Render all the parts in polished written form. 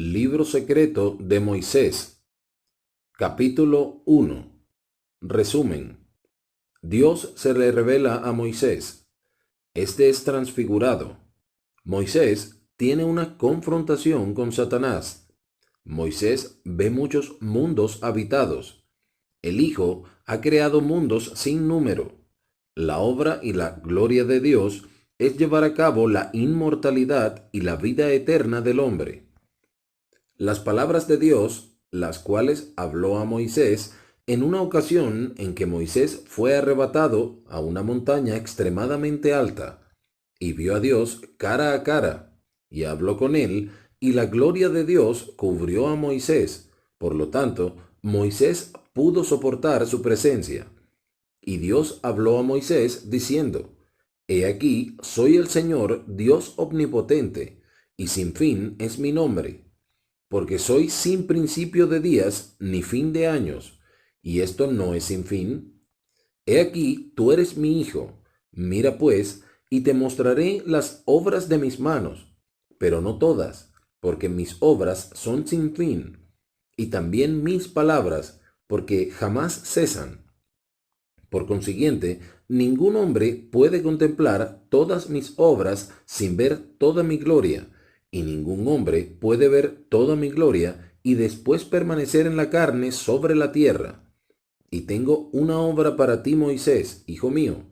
Libro secreto de Moisés. Capítulo 1. Resumen. Dios se le revela a Moisés. Este es transfigurado. Moisés tiene una confrontación con Satanás. Moisés ve muchos mundos habitados. El Hijo ha creado mundos sin número. La obra y la gloria de Dios es llevar a cabo la inmortalidad y la vida eterna del hombre. Las palabras de Dios, las cuales habló a Moisés en una ocasión en que Moisés fue arrebatado a una montaña extremadamente alta, y vio a Dios cara a cara, y habló con él, y la gloria de Dios cubrió a Moisés. Por lo tanto, Moisés pudo soportar su presencia. Y Dios habló a Moisés diciendo: He aquí, soy el Señor Dios omnipotente, y sin fin es mi nombre, porque soy sin principio de días ni fin de años, y esto no es sin fin. He aquí, tú eres mi hijo. Mira pues, y te mostraré las obras de mis manos, pero no todas, porque mis obras son sin fin, y también mis palabras, porque jamás cesan. Por consiguiente, ningún hombre puede contemplar todas mis obras sin ver toda mi gloria, y ningún hombre puede ver toda mi gloria y después permanecer en la carne sobre la tierra. Y tengo una obra para ti, Moisés, hijo mío,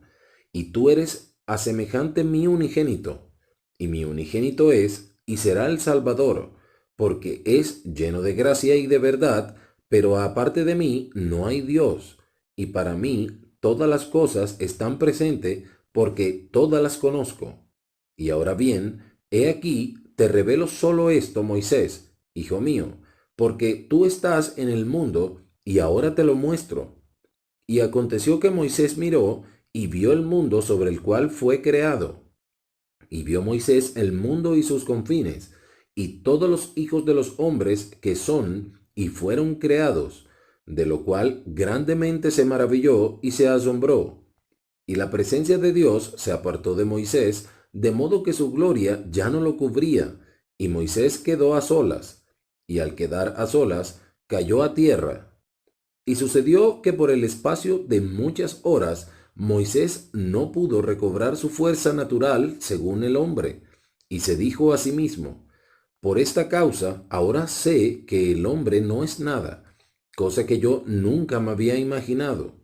y tú eres a semejante mi unigénito, y mi unigénito es y será el Salvador, porque es lleno de gracia y de verdad, pero aparte de mí no hay Dios, y para mí todas las cosas están presentes porque todas las conozco. Y ahora bien, he aquí, te revelo solo esto, Moisés, hijo mío, porque tú estás en el mundo y ahora te lo muestro. Y aconteció que Moisés miró y vio el mundo sobre el cual fue creado. Y vio Moisés el mundo y sus confines, y todos los hijos de los hombres que son y fueron creados, de lo cual grandemente se maravilló y se asombró. Y la presencia de Dios se apartó de Moisés, de modo que su gloria ya no lo cubría, y Moisés quedó a solas, y al quedar a solas, cayó a tierra. Y sucedió que por el espacio de muchas horas Moisés no pudo recobrar su fuerza natural según el hombre, y se dijo a sí mismo: Por esta causa ahora sé que el hombre no es nada, cosa que yo nunca me había imaginado.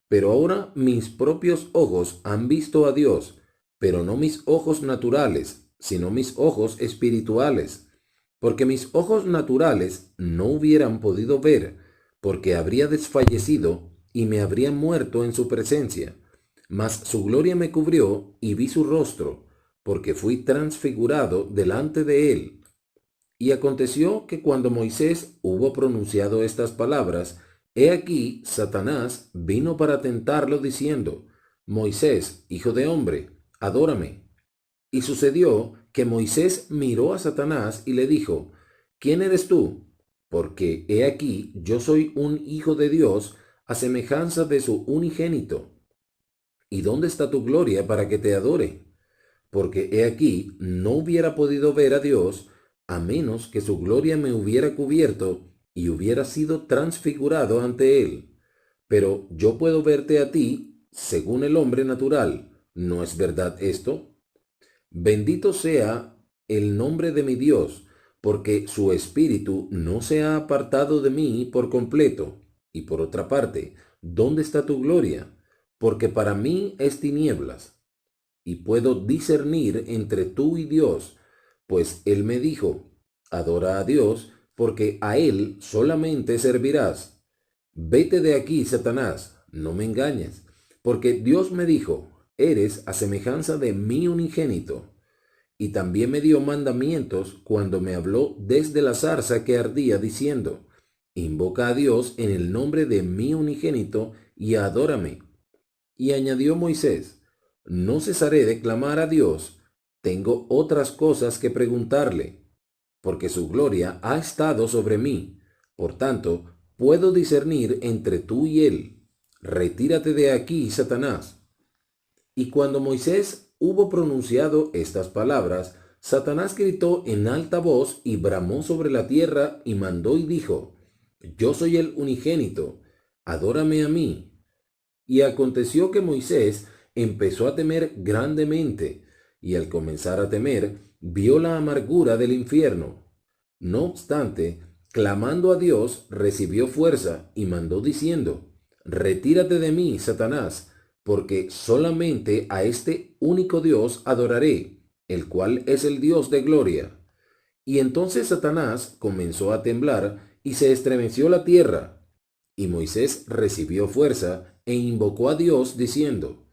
Pero ahora mis propios ojos han visto a Dios, pero no mis ojos naturales, sino mis ojos espirituales, porque mis ojos naturales no hubieran podido ver, porque habría desfallecido y me habría muerto en su presencia. Mas su gloria me cubrió y vi su rostro, porque fui transfigurado delante de él. Y aconteció que cuando Moisés hubo pronunciado estas palabras, he aquí Satanás vino para tentarlo diciendo: Moisés, hijo de hombre, adórame. Y sucedió que Moisés miró a Satanás y le dijo: ¿Quién eres tú? Porque he aquí yo soy un hijo de Dios a semejanza de su unigénito. ¿Y dónde está tu gloria para que te adore? Porque he aquí no hubiera podido ver a Dios a menos que su gloria me hubiera cubierto y hubiera sido transfigurado ante él. Pero yo puedo verte a ti según el hombre natural. ¿No es verdad esto? Bendito sea el nombre de mi Dios, porque su espíritu no se ha apartado de mí por completo. Y por otra parte, ¿dónde está tu gloria? Porque para mí es tinieblas, y puedo discernir entre tú y Dios, pues él me dijo: Adora a Dios, porque a él solamente servirás. Vete de aquí, Satanás, no me engañes, porque Dios me dijo: Eres a semejanza de mi unigénito. Y también me dio mandamientos cuando me habló desde la zarza que ardía, diciendo: Invoca a Dios en el nombre de mi unigénito y adórame. Y añadió Moisés: No cesaré de clamar a Dios, tengo otras cosas que preguntarle, porque su gloria ha estado sobre mí. Por tanto, puedo discernir entre tú y él. Retírate de aquí, Satanás. Y cuando Moisés hubo pronunciado estas palabras, Satanás gritó en alta voz y bramó sobre la tierra y mandó y dijo: Yo soy el unigénito, adórame a mí. Y aconteció que Moisés empezó a temer grandemente, y al comenzar a temer, vio la amargura del infierno. No obstante, clamando a Dios, recibió fuerza y mandó diciendo: Retírate de mí, Satanás, porque solamente a este único Dios adoraré, el cual es el Dios de gloria. Y entonces Satanás comenzó a temblar y se estremeció la tierra. Y Moisés recibió fuerza e invocó a Dios diciendo: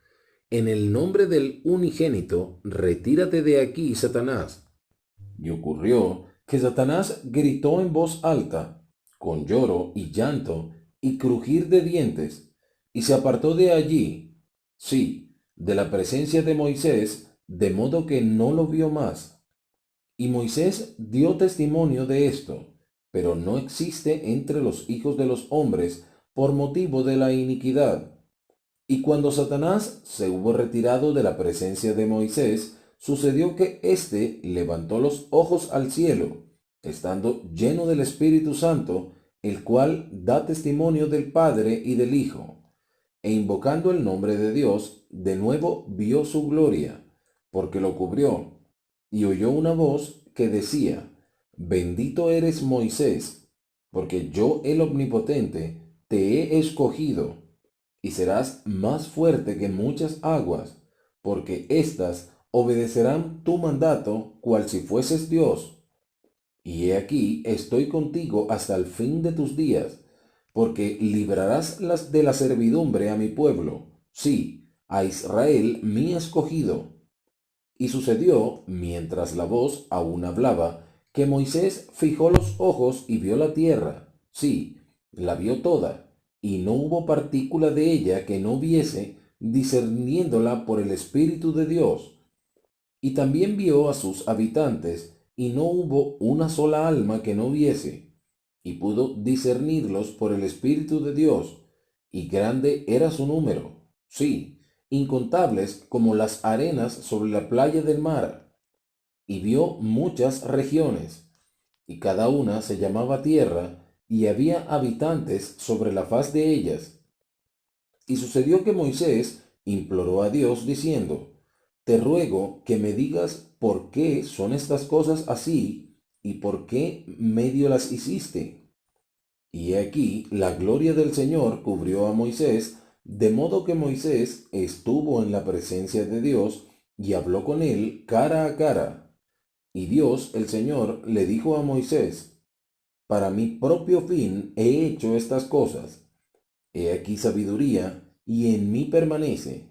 En el nombre del unigénito, retírate de aquí, Satanás. Y ocurrió que Satanás gritó en voz alta, con lloro y llanto y crujir de dientes, y se apartó de allí, sí, de la presencia de Moisés, de modo que no lo vio más. Y Moisés dio testimonio de esto, pero no existe entre los hijos de los hombres por motivo de la iniquidad. Y cuando Satanás se hubo retirado de la presencia de Moisés, sucedió que éste levantó los ojos al cielo, estando lleno del Espíritu Santo, el cual da testimonio del Padre y del Hijo. E invocando el nombre de Dios, de nuevo vio su gloria, porque lo cubrió, y oyó una voz que decía: Bendito eres Moisés, porque yo el Omnipotente te he escogido, y serás más fuerte que muchas aguas, porque éstas obedecerán tu mandato cual si fueses Dios. Y he aquí estoy contigo hasta el fin de tus días, porque librarás las de la servidumbre a mi pueblo, sí, a Israel mi escogido. Y sucedió, mientras la voz aún hablaba, que Moisés fijó los ojos y vio la tierra, sí, la vio toda, y no hubo partícula de ella que no viese, discerniéndola por el Espíritu de Dios. Y también vio a sus habitantes, y no hubo una sola alma que no viese, y pudo discernirlos por el Espíritu de Dios, y grande era su número, sí, incontables como las arenas sobre la playa del mar. Y vio muchas regiones, y cada una se llamaba tierra, y había habitantes sobre la faz de ellas. Y sucedió que Moisés imploró a Dios diciendo: Te ruego que me digas por qué son estas cosas así y por qué medio las hiciste. Y he aquí la gloria del Señor cubrió a Moisés, de modo que Moisés estuvo en la presencia de Dios y habló con él cara a cara. Y Dios, el Señor, le dijo a Moisés: Para mi propio fin he hecho estas cosas. He aquí sabiduría, y en mí permanece,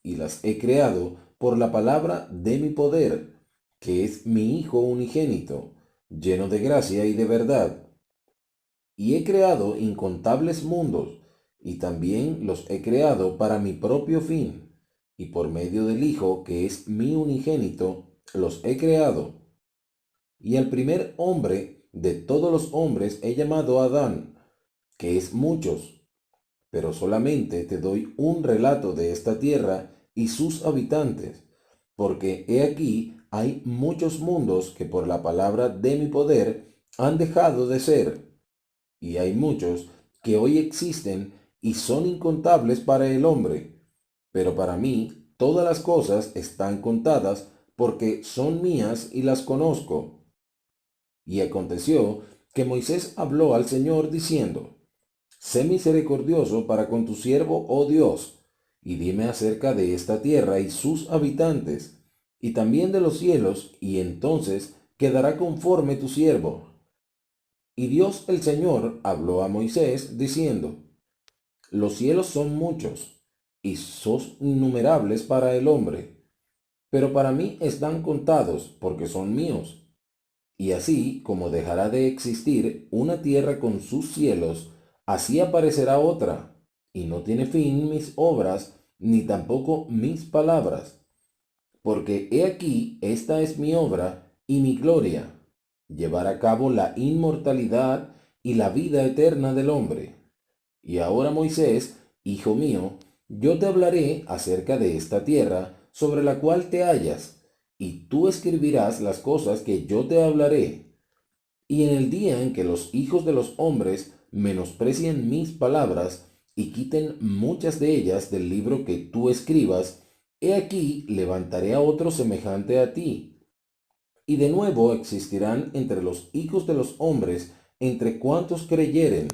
y las he creado por la palabra de mi poder, que es mi Hijo unigénito, lleno de gracia y de verdad. Y he creado incontables mundos, y también los he creado para mi propio fin, y por medio del Hijo, que es mi unigénito, los he creado. Y al primer hombre de todos los hombres he llamado Adán, que es muchos, pero solamente te doy un relato de esta tierra y sus habitantes, porque he aquí hay muchos mundos que por la palabra de mi poder han dejado de ser, y hay muchos que hoy existen y son incontables para el hombre, pero para mí todas las cosas están contadas porque son mías y las conozco. Y aconteció que Moisés habló al Señor diciendo: Sé misericordioso para con tu siervo, oh Dios, y dime acerca de esta tierra y sus habitantes, y también de los cielos, y entonces quedará conforme tu siervo. Y Dios el Señor habló a Moisés diciendo: Los cielos son muchos, y son innumerables para el hombre, pero para mí están contados, porque son míos. Y así como dejará de existir una tierra con sus cielos, así aparecerá otra, y no tiene fin mis obras, ni tampoco mis palabras. Porque he aquí, esta es mi obra y mi gloria, llevar a cabo la inmortalidad y la vida eterna del hombre. Y ahora, Moisés, hijo mío, yo te hablaré acerca de esta tierra sobre la cual te hallas, y tú escribirás las cosas que yo te hablaré. Y en el día en que los hijos de los hombres menosprecien mis palabras y quiten muchas de ellas del libro que tú escribas, he aquí levantaré a otro semejante a ti. Y de nuevo existirán entre los hijos de los hombres, entre cuantos creyeren.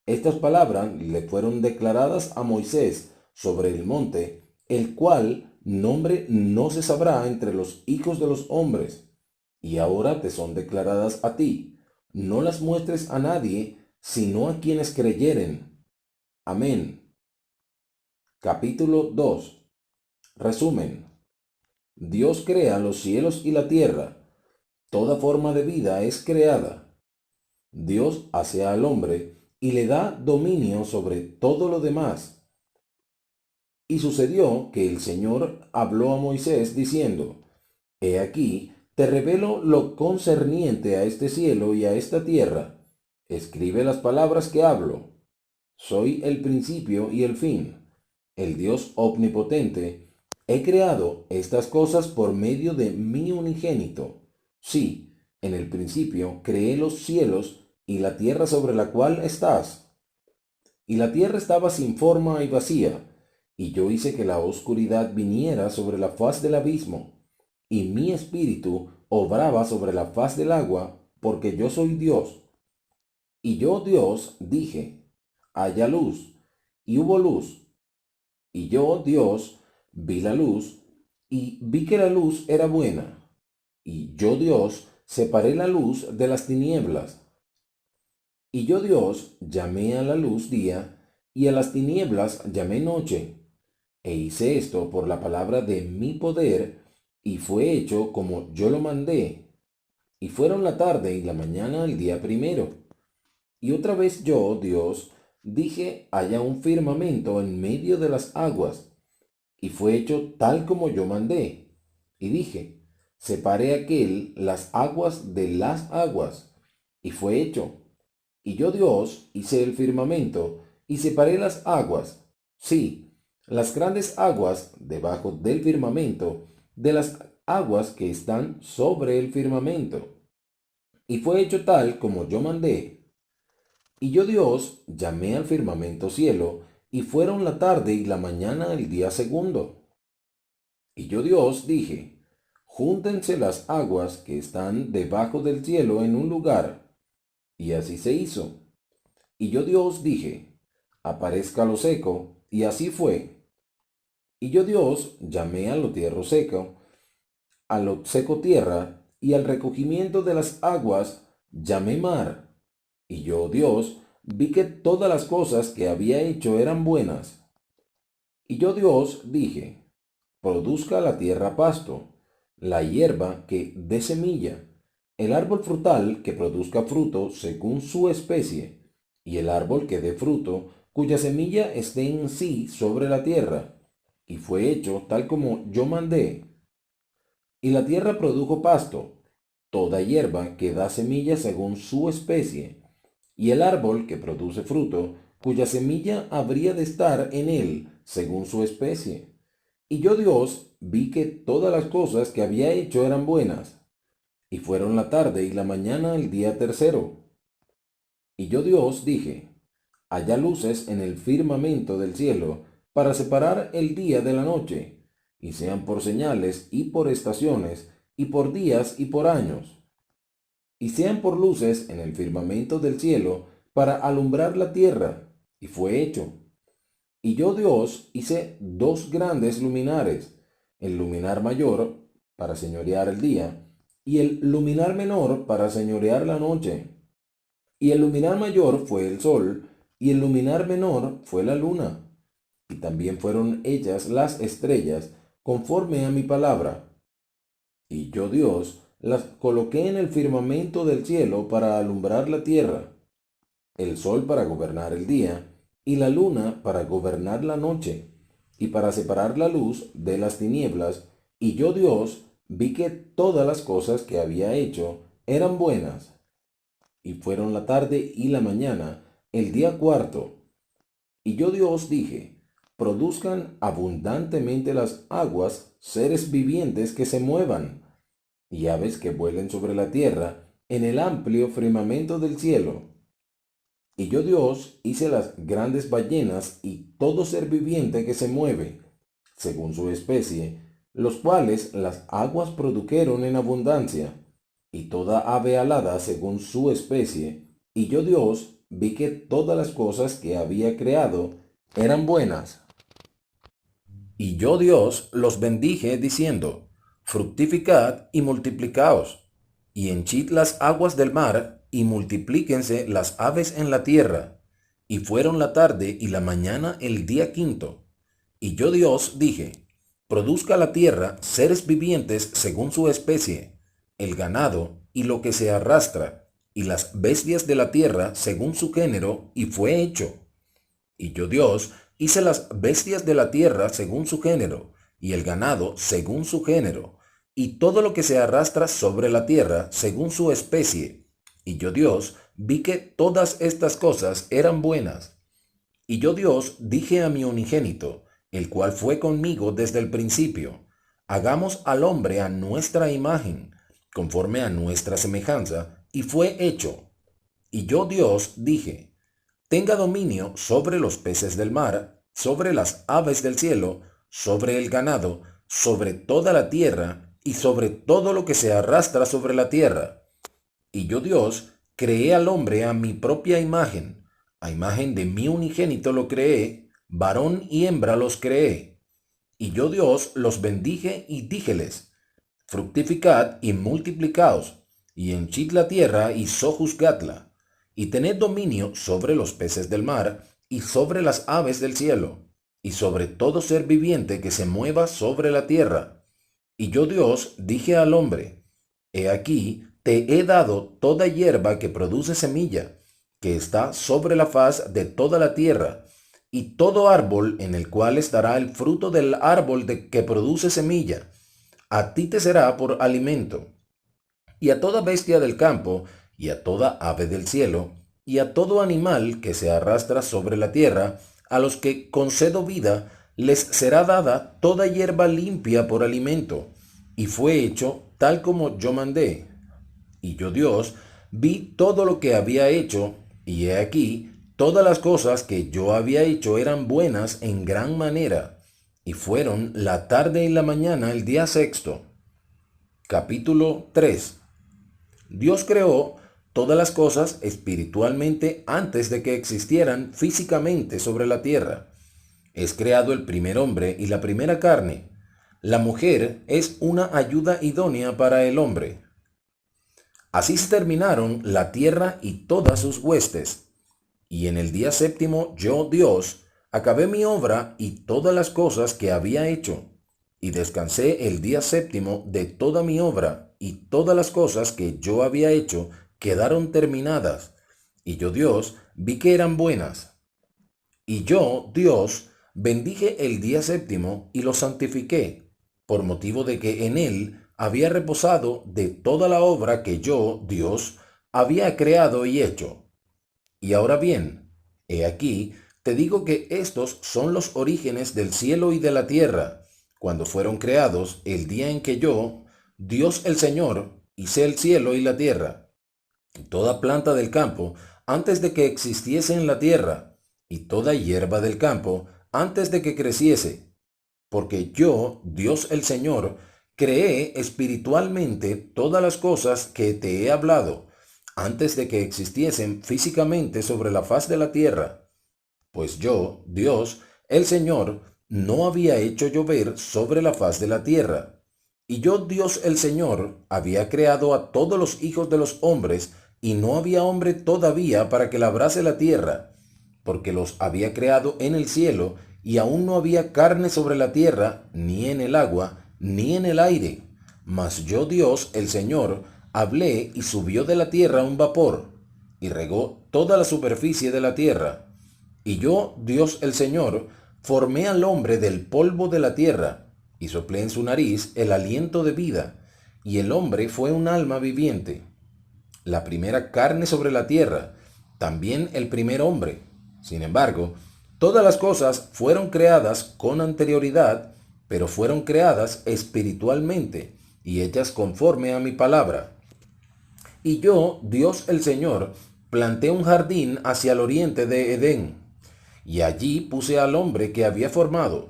Estas palabras le fueron declaradas a Moisés sobre el monte, el cual nombre no se sabrá entre los hijos de los hombres. Y ahora te son declaradas a ti. No las muestres a nadie, sino a quienes creyeren. Amén. Capítulo 2. Resumen. Dios crea los cielos y la tierra. Toda forma de vida es creada. Dios hace al hombre y le da dominio sobre todo lo demás. Y sucedió que el Señor habló a Moisés diciendo: He aquí, te revelo lo concerniente a este cielo y a esta tierra. Escribe las palabras que hablo. Soy el principio y el fin, el Dios omnipotente. He creado estas cosas por medio de mi unigénito. Sí, en el principio creé los cielos y la tierra sobre la cual estás. Y la tierra estaba sin forma y vacía, y yo hice que la oscuridad viniera sobre la faz del abismo, y mi espíritu obraba sobre la faz del agua, porque yo soy Dios. Y yo, Dios, dije: haya luz, y hubo luz. Y yo, Dios, vi la luz, y vi que la luz era buena. Y yo, Dios, separé la luz de las tinieblas. Y yo, Dios, llamé a la luz día, y a las tinieblas llamé noche. E hice esto por la palabra de mi poder, y fue hecho como yo lo mandé. Y fueron la tarde y la mañana el día primero. Y otra vez yo, Dios, dije: haya un firmamento en medio de las aguas. Y fue hecho tal como yo mandé. Y dije: separe aquel las aguas de las aguas. Y fue hecho. Y yo, Dios, hice el firmamento y separé las aguas, sí, las grandes aguas debajo del firmamento, de las aguas que están sobre el firmamento. Y fue hecho tal como yo mandé. Y yo, Dios, llamé al firmamento cielo, y fueron la tarde y la mañana el día segundo. Y yo, Dios, dije: júntense las aguas que están debajo del cielo en un lugar. Y así se hizo. Y yo, Dios, dije: aparezca lo seco, y así fue. Y yo, Dios, llamé a lo tierra seco, a lo seco tierra, y al recogimiento de las aguas llamé mar. Y yo, Dios, vi que todas las cosas que había hecho eran buenas. Y yo, Dios, dije: produzca la tierra pasto, la hierba que dé semilla, el árbol frutal que produzca fruto según su especie, y el árbol que dé fruto, cuya semilla esté en sí sobre la tierra. Y fue hecho tal como yo mandé. Y la tierra produjo pasto, toda hierba que da semilla según su especie, y el árbol que produce fruto, cuya semilla habría de estar en él según su especie. Y yo, Dios, vi que todas las cosas que había hecho eran buenas. Y fueron la tarde y la mañana el día tercero. Y yo, Dios, dije: haya luces en el firmamento del cielo para separar el día de la noche, y sean por señales y por estaciones, y por días y por años. Y sean por luces en el firmamento del cielo para alumbrar la tierra. Y fue hecho. Y yo, Dios, hice dos grandes luminares, el luminar mayor para señorear el día, y el luminar menor para señorear la noche. Y el luminar mayor fue el sol, y el luminar menor fue la luna. Y también fueron hechas las estrellas, conforme a mi palabra. Y yo, Dios, las coloqué en el firmamento del cielo para alumbrar la tierra, el sol para gobernar el día, y la luna para gobernar la noche, y para separar la luz de las tinieblas. Y yo, Dios, vi que todas las cosas que había hecho eran buenas. Y fueron la tarde y la mañana, el día cuarto. Y yo, Dios, dije: produzcan abundantemente las aguas seres vivientes que se muevan, y aves que vuelen sobre la tierra en el amplio firmamento del cielo. Y yo Dios hice las grandes ballenas y todo ser viviente que se mueve, según su especie, los cuales las aguas produjeron en abundancia, y toda ave alada según su especie. Y yo Dios vi que todas las cosas que había creado eran buenas. Y yo Dios los bendije diciendo, fructificad y multiplicaos, y henchid las aguas del mar, y multiplíquense las aves en la tierra. Y fueron la tarde y la mañana el día quinto. Y yo Dios dije, produzca la tierra seres vivientes según su especie, el ganado y lo que se arrastra, y las bestias de la tierra según su género, y fue hecho. Y yo Dios hice las bestias de la tierra según su género, y el ganado según su género, y todo lo que se arrastra sobre la tierra según su especie. Y yo Dios vi que todas estas cosas eran buenas. Y yo Dios dije a mi unigénito, el cual fue conmigo desde el principio, hagamos al hombre a nuestra imagen, conforme a nuestra semejanza, y fue hecho. Y yo Dios dije, tenga dominio sobre los peces del mar, sobre las aves del cielo, sobre el ganado, sobre toda la tierra, y sobre todo lo que se arrastra sobre la tierra. Y yo Dios creé al hombre a mi propia imagen, a imagen de mi unigénito lo creé, varón y hembra los creé. Y yo Dios los bendije y díjeles, fructificad y multiplicaos, y henchid la tierra y sojuzgadla, y tened dominio sobre los peces del mar, y sobre las aves del cielo, y sobre todo ser viviente que se mueva sobre la tierra. Y yo Dios dije al hombre, he aquí, te he dado toda hierba que produce semilla, que está sobre la faz de toda la tierra, y todo árbol en el cual estará el fruto del árbol que produce semilla. A ti te será por alimento. Y a toda bestia del campo, y a toda ave del cielo, y a todo animal que se arrastra sobre la tierra, a los que concedo vida, les será dada toda hierba limpia por alimento. Y fue hecho tal como yo mandé. Y yo Dios vi todo lo que había hecho, y he aquí, todas las cosas que yo había hecho eran buenas en gran manera. Y fueron la tarde y la mañana el día sexto. Capítulo 3. Dios creó todas las cosas espiritualmente antes de que existieran físicamente sobre la tierra. Es creado el primer hombre y la primera carne. La mujer es una ayuda idónea para el hombre. Así se terminaron la tierra y todas sus huestes. Y en el día séptimo yo, Dios, acabé mi obra y todas las cosas que había hecho. Y descansé el día séptimo de toda mi obra, y todas las cosas que yo había hecho quedaron terminadas. Y yo, Dios, vi que eran buenas. Y yo, Dios, bendije el día séptimo y lo santifiqué, por motivo de que en él había reposado de toda la obra que yo, Dios, había creado y hecho. Y ahora bien, he aquí, te digo que estos son los orígenes del cielo y de la tierra, cuando fueron creados el día en que yo, Dios el Señor, hice el cielo y la tierra, y toda planta del campo antes de que existiese en la tierra, y toda hierba del campo antes de que creciese, porque yo, Dios el Señor, creé espiritualmente todas las cosas que te he hablado, antes de que existiesen físicamente sobre la faz de la tierra. Pues yo, Dios, el Señor, no había hecho llover sobre la faz de la tierra. Y yo, Dios el Señor, había creado a todos los hijos de los hombres, y no había hombre todavía para que labrase la tierra, porque los había creado en el cielo, y aún no había carne sobre la tierra, ni en el agua, ni en el aire. Mas yo, Dios el Señor, hablé y subió de la tierra un vapor, y regó toda la superficie de la tierra. Y yo, Dios el Señor, formé al hombre del polvo de la tierra, y soplé en su nariz el aliento de vida, y el hombre fue un alma viviente. La primera carne sobre la tierra, también el primer hombre. Sin embargo, todas las cosas fueron creadas con anterioridad, pero fueron creadas espiritualmente y hechas conforme a mi palabra. Y yo, Dios el Señor, planté un jardín hacia el oriente de Edén, y allí puse al hombre que había formado.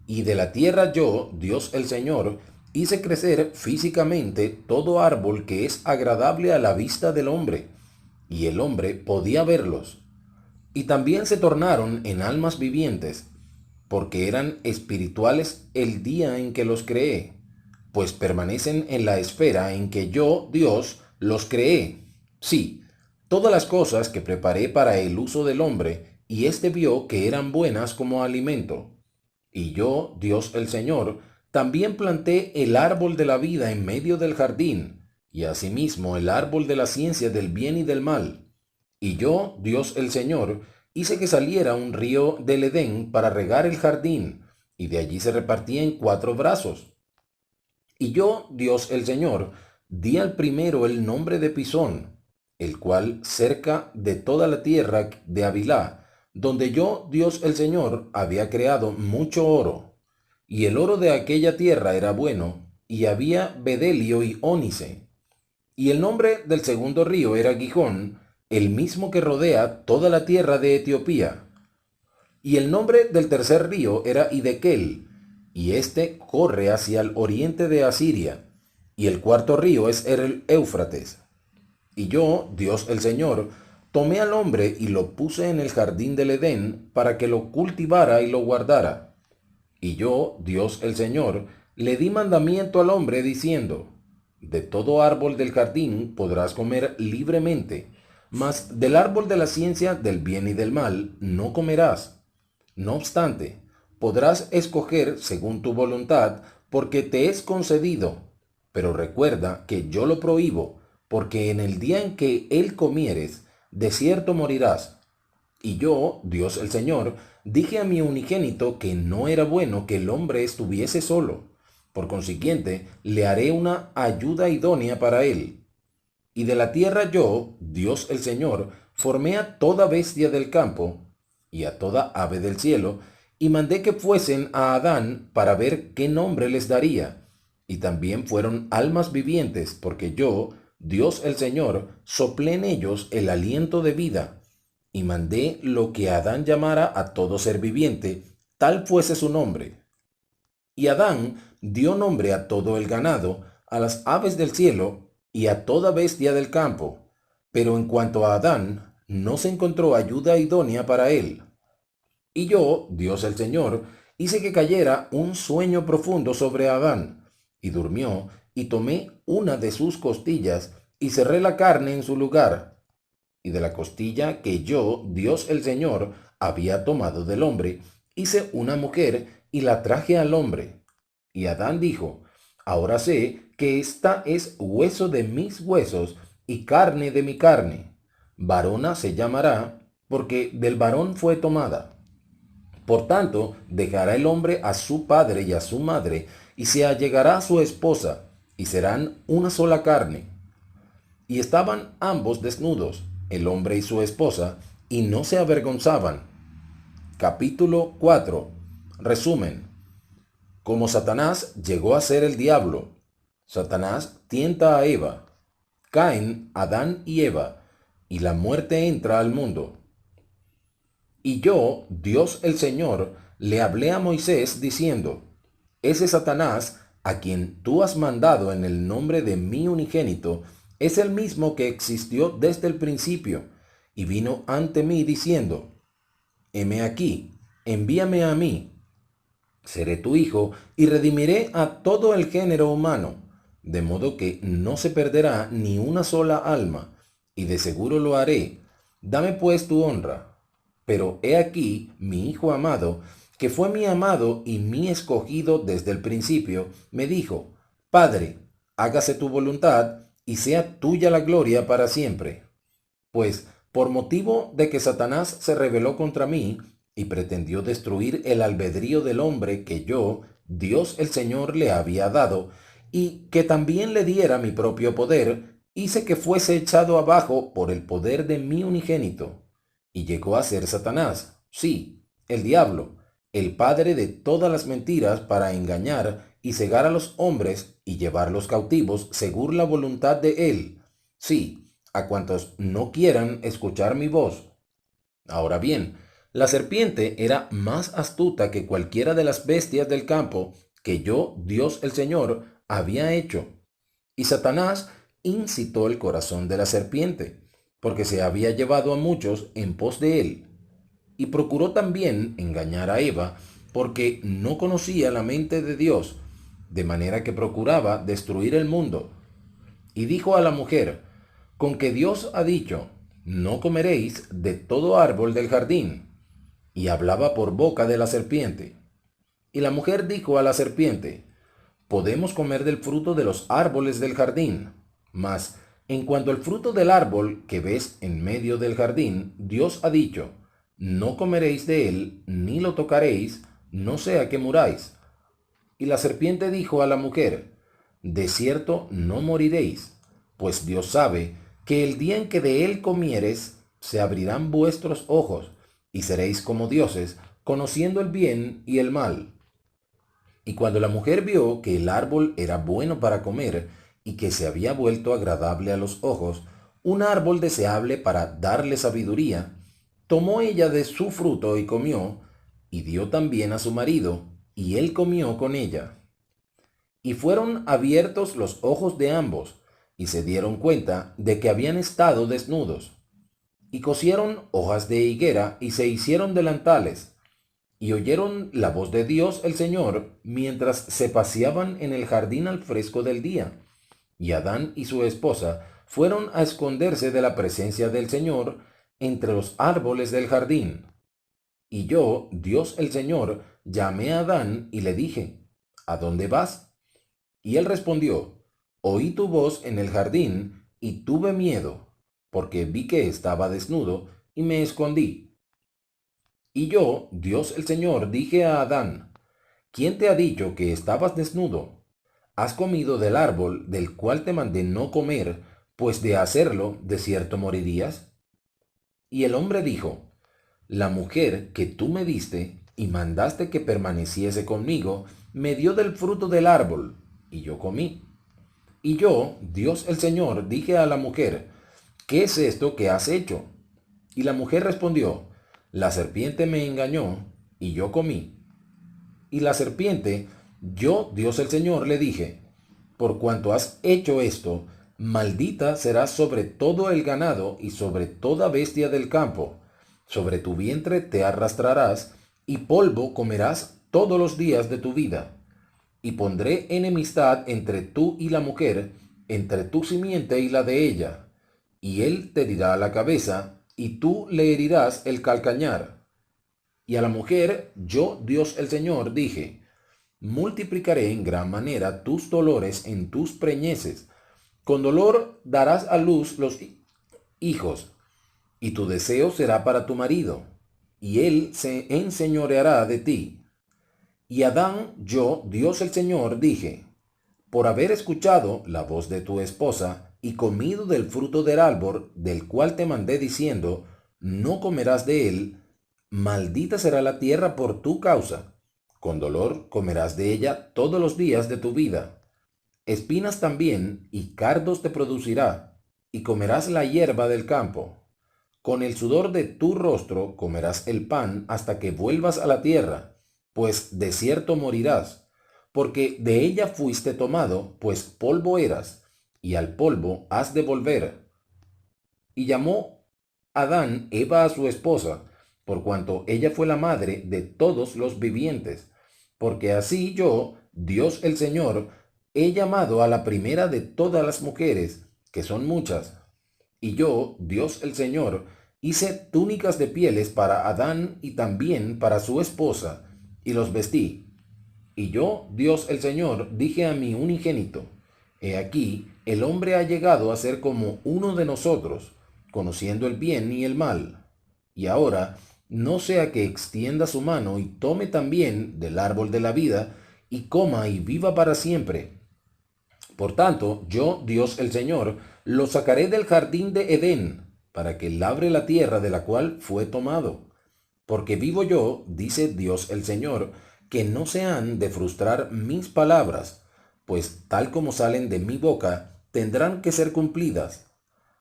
Y de la tierra yo, Dios el Señor, hice crecer físicamente todo árbol que es agradable a la vista del hombre, y el hombre podía verlos. Y también se tornaron en almas vivientes, porque eran espirituales el día en que los creé, pues permanecen en la esfera en que yo, Dios, los creé. Sí, todas las cosas que preparé para el uso del hombre, y éste vio que eran buenas como alimento. Y yo, Dios el Señor, también planté el árbol de la vida en medio del jardín, y asimismo el árbol de la ciencia del bien y del mal. Y yo, Dios el Señor, hice que saliera un río del Edén para regar el jardín, y de allí se repartía en 4 brazos. Y yo, Dios el Señor, di al primero el nombre de Pisón, el cual cerca de toda la tierra de Havilá, donde yo, Dios el Señor, había creado mucho oro. Y el oro de aquella tierra era bueno, y había bedelio y ónice. Y el nombre del segundo río era Gijón, el mismo que rodea toda la tierra de Etiopía. Y el nombre del tercer río era Hidekel, y éste corre hacia el oriente de Asiria. Y el cuarto río es el Éufrates. Y yo, Dios el Señor, tomé al hombre y lo puse en el jardín del Edén para que lo cultivara y lo guardara. Y yo, Dios el Señor, le di mandamiento al hombre diciendo, de todo árbol del jardín podrás comer libremente, mas del árbol de la ciencia del bien y del mal no comerás. No obstante, podrás escoger según tu voluntad, porque te es concedido. Pero recuerda que yo lo prohíbo, porque en el día en que él comieres, de cierto morirás. Y yo, Dios el Señor, dije a mi unigénito que no era bueno que el hombre estuviese solo. Por consiguiente, le haré una ayuda idónea para él. Y de la tierra yo, Dios el Señor, formé a toda bestia del campo y a toda ave del cielo, y mandé que fuesen a Adán para ver qué nombre les daría. Y también fueron almas vivientes, porque yo, Dios el Señor, soplé en ellos el aliento de vida, y mandé lo que Adán llamara a todo ser viviente, tal fuese su nombre. Y Adán dio nombre a todo el ganado, a las aves del cielo y a toda bestia del campo. Pero en cuanto a Adán, no se encontró ayuda idónea para él. Y yo, Dios el Señor, hice que cayera un sueño profundo sobre Adán, y durmió, y tomé una de sus costillas, y cerré la carne en su lugar. Y de la costilla que yo, Dios el Señor, había tomado del hombre, hice una mujer, y la traje al hombre. Y Adán dijo, ahora sé que esta es hueso de mis huesos, y carne de mi carne. Varona se llamará, porque del varón fue tomada. Por tanto, dejará el hombre a su padre y a su madre, y se allegará a su esposa, y serán una sola carne. Y estaban ambos desnudos, el hombre y su esposa, y no se avergonzaban. Capítulo 4. Resumen. Como Satanás llegó a ser el diablo. Satanás tienta a Eva. Caen Adán y Eva, y la muerte entra al mundo. Y yo, Dios el Señor, le hablé a Moisés diciendo, ese Satanás, a quien tú has mandado en el nombre de mi unigénito, es el mismo que existió desde el principio, y vino ante mí diciendo, heme aquí, envíame a mí. Seré tu hijo, y redimiré a todo el género humano, de modo que no se perderá ni una sola alma, y de seguro lo haré. Dame pues tu honra. Pero he aquí mi hijo amado, que fue mi amado y mi escogido desde el principio, me dijo, Padre, hágase tu voluntad, y sea tuya la gloria para siempre. Pues, por motivo de que Satanás se rebeló contra mí, y pretendió destruir el albedrío del hombre que yo, Dios el Señor, le había dado, y que también le diera mi propio poder, hice que fuese echado abajo por el poder de mi unigénito. Y llegó a ser Satanás, sí, el diablo, el padre de todas las mentiras, para engañar y cegar a los hombres y llevarlos cautivos según la voluntad de él. Sí, a cuantos no quieran escuchar mi voz. Ahora bien, la serpiente era más astuta que cualquiera de las bestias del campo que yo, Dios el Señor, había hecho. Y Satanás incitó el corazón de la serpiente, porque se había llevado a muchos en pos de él. Y procuró también engañar a Eva, porque no conocía la mente de Dios, de manera que procuraba destruir el mundo. Y dijo a la mujer, con que Dios ha dicho, no comeréis de todo árbol del jardín. Y hablaba por boca de la serpiente. Y la mujer dijo a la serpiente, podemos comer del fruto de los árboles del jardín, mas en cuanto al fruto del árbol que ves en medio del jardín, Dios ha dicho, no comeréis de él, ni lo tocaréis, no sea que muráis. Y la serpiente dijo a la mujer, de cierto no moriréis, pues Dios sabe que el día en que de él comiereis, se abrirán vuestros ojos, y seréis como dioses, conociendo el bien y el mal. Y cuando la mujer vio que el árbol era bueno para comer, y que se había vuelto agradable a los ojos, un árbol deseable para darle sabiduría, tomó ella de su fruto y comió, y dio también a su marido, y él comió con ella. Y fueron abiertos los ojos de ambos, y se dieron cuenta de que habían estado desnudos. Y cosieron hojas de higuera, y se hicieron delantales. Y oyeron la voz de Dios el Señor mientras se paseaban en el jardín al fresco del día. Y Adán y su esposa fueron a esconderse de la presencia del Señor entre los árboles del jardín. Y yo, Dios el Señor, llamé a Adán y le dije, ¿a dónde vas? Y él respondió, oí tu voz en el jardín y tuve miedo, porque vi que estaba desnudo y me escondí. Y yo, Dios el Señor, dije a Adán, ¿quién te ha dicho que estabas desnudo? ¿Has comido del árbol del cual te mandé no comer, pues de hacerlo, de cierto morirías? Y el hombre dijo, la mujer que tú me diste y mandaste que permaneciese conmigo, me dio del fruto del árbol, y yo comí. Y yo, Dios el Señor, dije a la mujer, ¿qué es esto que has hecho? Y la mujer respondió, la serpiente me engañó, y yo comí. Y la serpiente, yo, Dios el Señor, le dije, por cuanto has hecho esto, maldita serás sobre todo el ganado y sobre toda bestia del campo. Sobre tu vientre te arrastrarás, y polvo comerás todos los días de tu vida. Y pondré enemistad entre tú y la mujer, entre tu simiente y la de ella. Y él te herirá la cabeza, y tú le herirás el calcañar. Y a la mujer, yo, Dios el Señor, dije, multiplicaré en gran manera tus dolores en tus preñeces. Con dolor darás a luz los hijos, y tu deseo será para tu marido, y él se enseñoreará de ti. Y Adán, yo, Dios el Señor, dije, por haber escuchado la voz de tu esposa y comido del fruto del árbol del cual te mandé diciendo, no comerás de él, maldita será la tierra por tu causa. Con dolor comerás de ella todos los días de tu vida. Espinas también y cardos te producirá, y comerás la hierba del campo. Con el sudor de tu rostro comerás el pan hasta que vuelvas a la tierra, pues de cierto morirás, porque de ella fuiste tomado, pues polvo eras, y al polvo has de volver. Y llamó Adán Eva a su esposa, por cuanto ella fue la madre de todos los vivientes, porque así yo, Dios el Señor, he llamado a la primera de todas las mujeres, que son muchas, y yo, Dios el Señor, hice túnicas de pieles para Adán y también para su esposa, y los vestí. Y yo, Dios el Señor, dije a mi unigénito, he aquí, el hombre ha llegado a ser como uno de nosotros, conociendo el bien y el mal. Y ahora, no sea que extienda su mano y tome también del árbol de la vida, y coma y viva para siempre. Por tanto, yo, Dios el Señor, lo sacaré del jardín de Edén, para que labre la tierra de la cual fue tomado. Porque vivo yo, dice Dios el Señor, que no se han de frustrar mis palabras, pues tal como salen de mi boca, tendrán que ser cumplidas.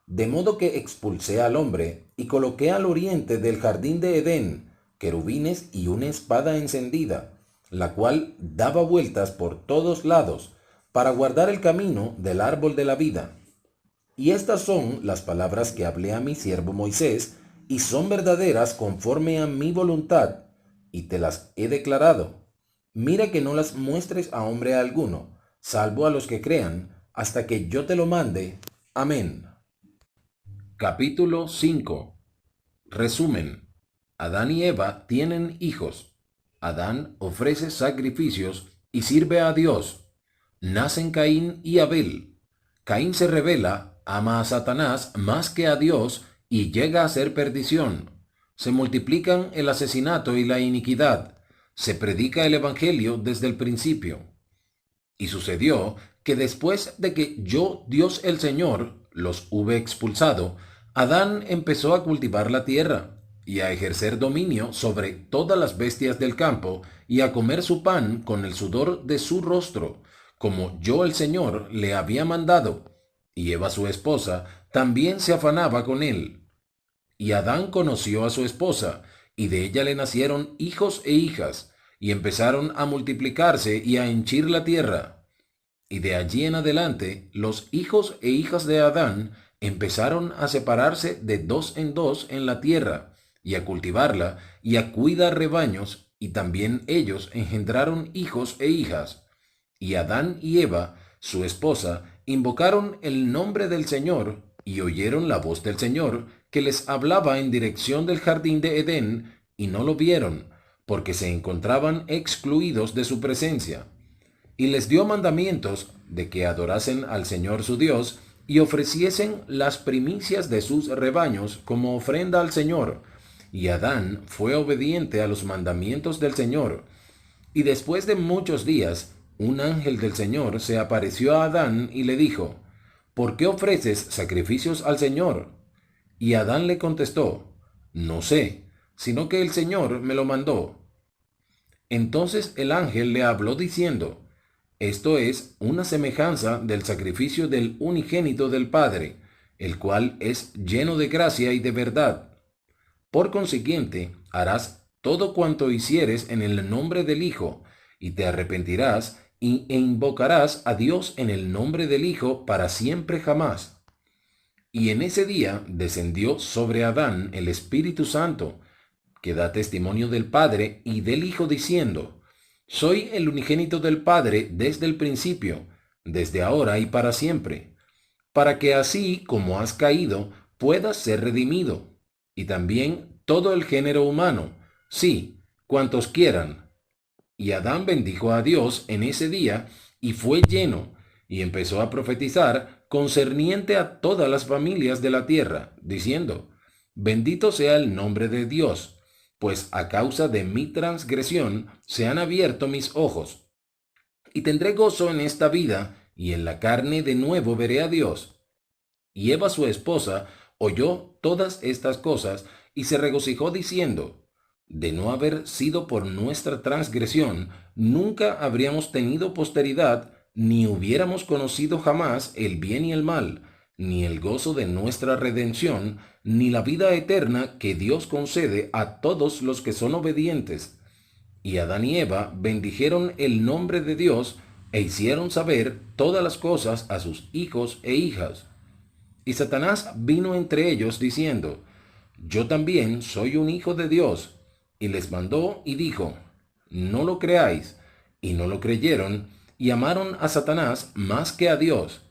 De modo que expulsé al hombre y coloqué al oriente del jardín de Edén querubines y una espada encendida, la cual daba vueltas por todos lados para guardar el camino del árbol de la vida. Y estas son las palabras que hablé a mi siervo Moisés, y son verdaderas conforme a mi voluntad, y te las he declarado. Mira que no las muestres a hombre alguno, salvo a los que crean, hasta que yo te lo mande. Amén. Capítulo 5. Resumen. Adán y Eva tienen hijos. Adán ofrece sacrificios y sirve a Dios. Nacen Caín y Abel. Caín se rebela, ama a Satanás más que a Dios y llega a ser perdición. Se multiplican el asesinato y la iniquidad. Se predica el Evangelio desde el principio. Y sucedió que después de que yo, Dios el Señor, los hube expulsado, Adán empezó a cultivar la tierra y a ejercer dominio sobre todas las bestias del campo y a comer su pan con el sudor de su rostro, como yo el Señor le había mandado. Y Eva su esposa también se afanaba con él. Y Adán conoció a su esposa, y de ella le nacieron hijos e hijas, y empezaron a multiplicarse y a henchir la tierra. Y de allí en adelante, los hijos e hijas de Adán empezaron a separarse de dos en la tierra, y a cultivarla, y a cuidar rebaños, y también ellos engendraron hijos e hijas. Y Adán y Eva, su esposa, invocaron el nombre del Señor, y oyeron la voz del Señor, que les hablaba en dirección del jardín de Edén, y no lo vieron, porque se encontraban excluidos de su presencia. Y les dio mandamientos de que adorasen al Señor su Dios, y ofreciesen las primicias de sus rebaños como ofrenda al Señor. Y Adán fue obediente a los mandamientos del Señor. Y después de muchos días, un ángel del Señor se apareció a Adán y le dijo: ¿Por qué ofreces sacrificios al Señor? Y Adán le contestó: No sé, sino que el Señor me lo mandó. Entonces el ángel le habló diciendo: Esto es una semejanza del sacrificio del unigénito del Padre, el cual es lleno de gracia y de verdad. Por consiguiente, harás todo cuanto hicieres en el nombre del Hijo, y te arrepentirás e invocarás a Dios en el nombre del Hijo para siempre jamás. Y en ese día descendió sobre Adán el Espíritu Santo, que da testimonio del Padre y del Hijo diciendo: Soy el unigénito del Padre desde el principio, desde ahora y para siempre, para que así como has caído, puedas ser redimido, y también todo el género humano, sí, cuantos quieran. Y Adán bendijo a Dios en ese día, y fue lleno, y empezó a profetizar concerniente a todas las familias de la tierra, diciendo: Bendito sea el nombre de Dios, pues a causa de mi transgresión se han abierto mis ojos. Y tendré gozo en esta vida, y en la carne de nuevo veré a Dios. Y Eva su esposa oyó todas estas cosas, y se regocijó diciendo: De no haber sido por nuestra transgresión, nunca habríamos tenido posteridad, ni hubiéramos conocido jamás el bien y el mal, ni el gozo de nuestra redención, ni la vida eterna que Dios concede a todos los que son obedientes. Y Adán y Eva bendijeron el nombre de Dios, e hicieron saber todas las cosas a sus hijos e hijas. Y Satanás vino entre ellos diciendo: Yo también soy un hijo de Dios. Y les mandó y dijo: No lo creáis. Y no lo creyeron, y amaron a Satanás más que a Dios.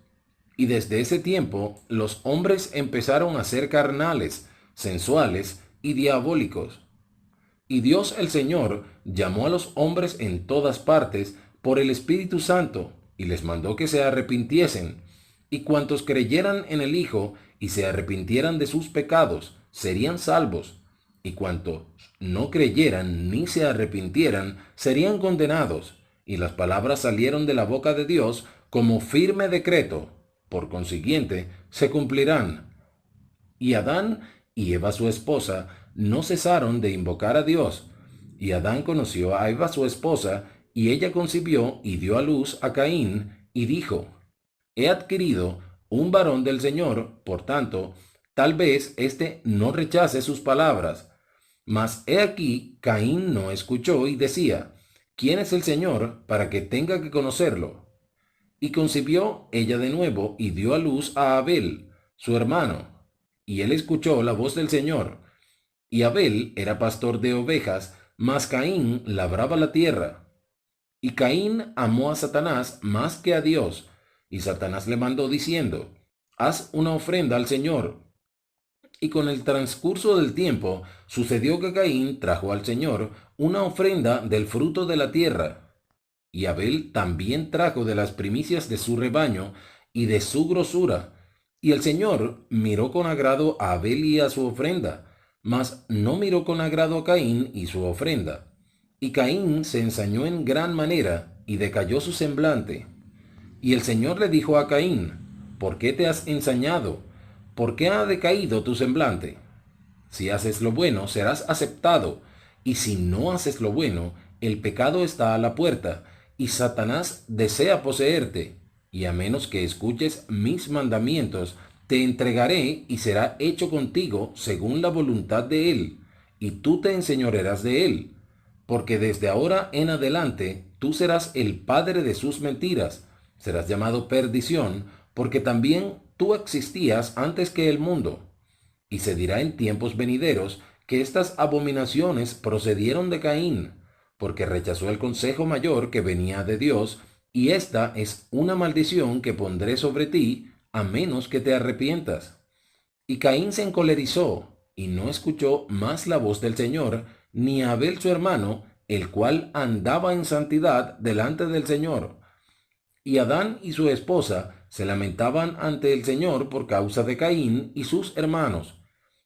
Y desde ese tiempo los hombres empezaron a ser carnales, sensuales y diabólicos. Y Dios el Señor llamó a los hombres en todas partes por el Espíritu Santo, y les mandó que se arrepintiesen. Y cuantos creyeran en el Hijo y se arrepintieran de sus pecados, serían salvos. Y cuantos no creyeran ni se arrepintieran, serían condenados. Y las palabras salieron de la boca de Dios como firme decreto. Por consiguiente, se cumplirán. Y Adán y Eva su esposa no cesaron de invocar a Dios. Y Adán conoció a Eva su esposa, y ella concibió y dio a luz a Caín, y dijo: He adquirido un varón del Señor, por tanto, tal vez éste no rechace sus palabras. Mas he aquí, Caín no escuchó y decía: ¿Quién es el Señor para que tenga que conocerlo? Y concibió ella de nuevo y dio a luz a Abel, su hermano. Y él escuchó la voz del Señor. Y Abel era pastor de ovejas, mas Caín labraba la tierra. Y Caín amó a Satanás más que a Dios, y Satanás le mandó diciendo: Haz una ofrenda al Señor. Y con el transcurso del tiempo sucedió que Caín trajo al Señor una ofrenda del fruto de la tierra. Y Abel también trajo de las primicias de su rebaño y de su grosura. Y el Señor miró con agrado a Abel y a su ofrenda, mas no miró con agrado a Caín y su ofrenda. Y Caín se ensañó en gran manera, y decayó su semblante. Y el Señor le dijo a Caín: ¿Por qué te has ensañado? ¿Por qué ha decaído tu semblante? Si haces lo bueno, serás aceptado, y si no haces lo bueno, el pecado está a la puerta, y Satanás desea poseerte. Y a menos que escuches mis mandamientos, te entregaré y será hecho contigo según la voluntad de él, y tú te enseñorearás de él. Porque desde ahora en adelante tú serás el padre de sus mentiras, serás llamado perdición, porque también tú existías antes que el mundo. Y se dirá en tiempos venideros que estas abominaciones procedieron de Caín, porque rechazó el consejo mayor que venía de Dios, y esta es una maldición que pondré sobre ti, a menos que te arrepientas. Y Caín se encolerizó, y no escuchó más la voz del Señor, ni a Abel su hermano, el cual andaba en santidad delante del Señor. Y Adán y su esposa se lamentaban ante el Señor por causa de Caín y sus hermanos.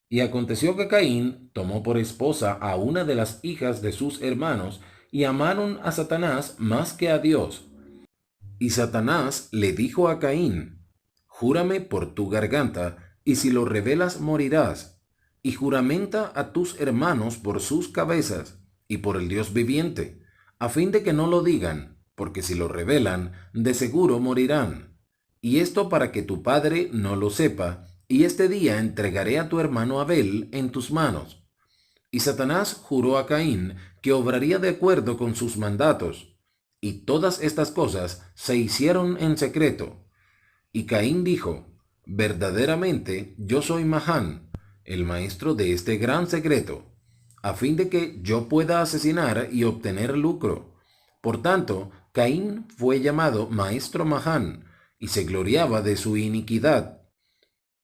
Y aconteció que Caín tomó por esposa a una de las hijas de sus hermanos, y amaron a Satanás más que a Dios. Y Satanás le dijo a Caín: Júrame por tu garganta, y si lo revelas morirás. Y juramenta a tus hermanos por sus cabezas, y por el Dios viviente, a fin de que no lo digan, porque si lo revelan, de seguro morirán. Y esto para que tu padre no lo sepa, y este día entregaré a tu hermano Abel en tus manos. Y Satanás juró a Caín que obraría de acuerdo con sus mandatos. Y todas estas cosas se hicieron en secreto. Y Caín dijo: Verdaderamente yo soy Mahán, el maestro de este gran secreto, a fin de que yo pueda asesinar y obtener lucro. Por tanto, Caín fue llamado maestro Mahán, y se gloriaba de su iniquidad.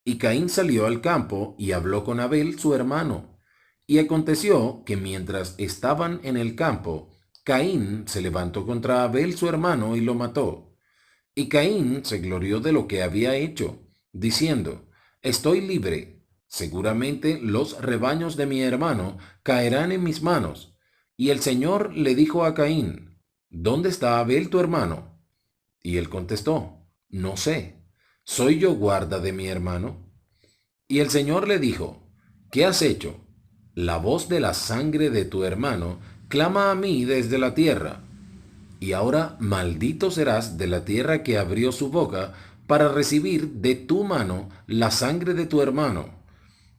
Y Caín salió al campo y habló con Abel su hermano. Y aconteció que mientras estaban en el campo, Caín se levantó contra Abel su hermano y lo mató. Y Caín se glorió de lo que había hecho, diciendo: Estoy libre, seguramente los rebaños de mi hermano caerán en mis manos. Y el Señor le dijo a Caín: ¿Dónde está Abel tu hermano? Y él contestó: No sé. ¿Soy yo guarda de mi hermano? Y el Señor le dijo: ¿Qué has hecho? La voz de la sangre de tu hermano clama a mí desde la tierra. Y ahora maldito serás de la tierra que abrió su boca para recibir de tu mano la sangre de tu hermano.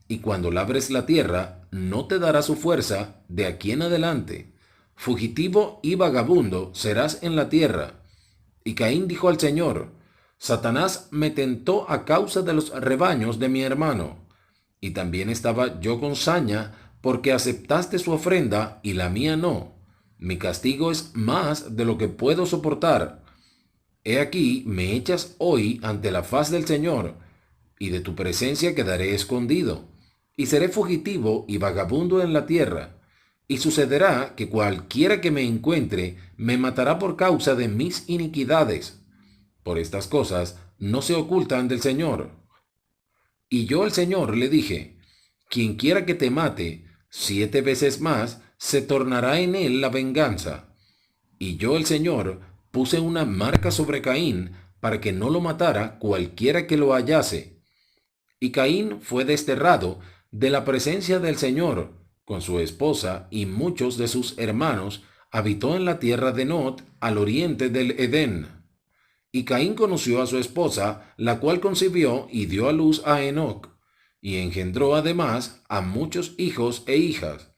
Y cuando labres la tierra, no te dará su fuerza de aquí en adelante. Fugitivo y vagabundo serás en la tierra. Y Caín dijo al Señor: Satanás me tentó a causa de los rebaños de mi hermano. Y también estaba yo con saña, porque aceptaste su ofrenda y la mía no. Mi castigo es más de lo que puedo soportar. He aquí, me echas hoy ante la faz del Señor, y de tu presencia quedaré escondido, y seré fugitivo y vagabundo en la tierra. Y sucederá que cualquiera que me encuentre me matará por causa de mis iniquidades. Por estas cosas no se ocultan del Señor. Y yo al Señor le dije: Quien quiera que te mate, 7 veces más se tornará en él la venganza. Y yo el Señor puse una marca sobre Caín para que no lo matara cualquiera que lo hallase. Y Caín fue desterrado, de la presencia del Señor, con su esposa y muchos de sus hermanos, habitó en la tierra de Nod, al oriente del Edén. Y Caín conoció a su esposa, la cual concibió y dio a luz a Enoc, y engendró además a muchos hijos e hijas.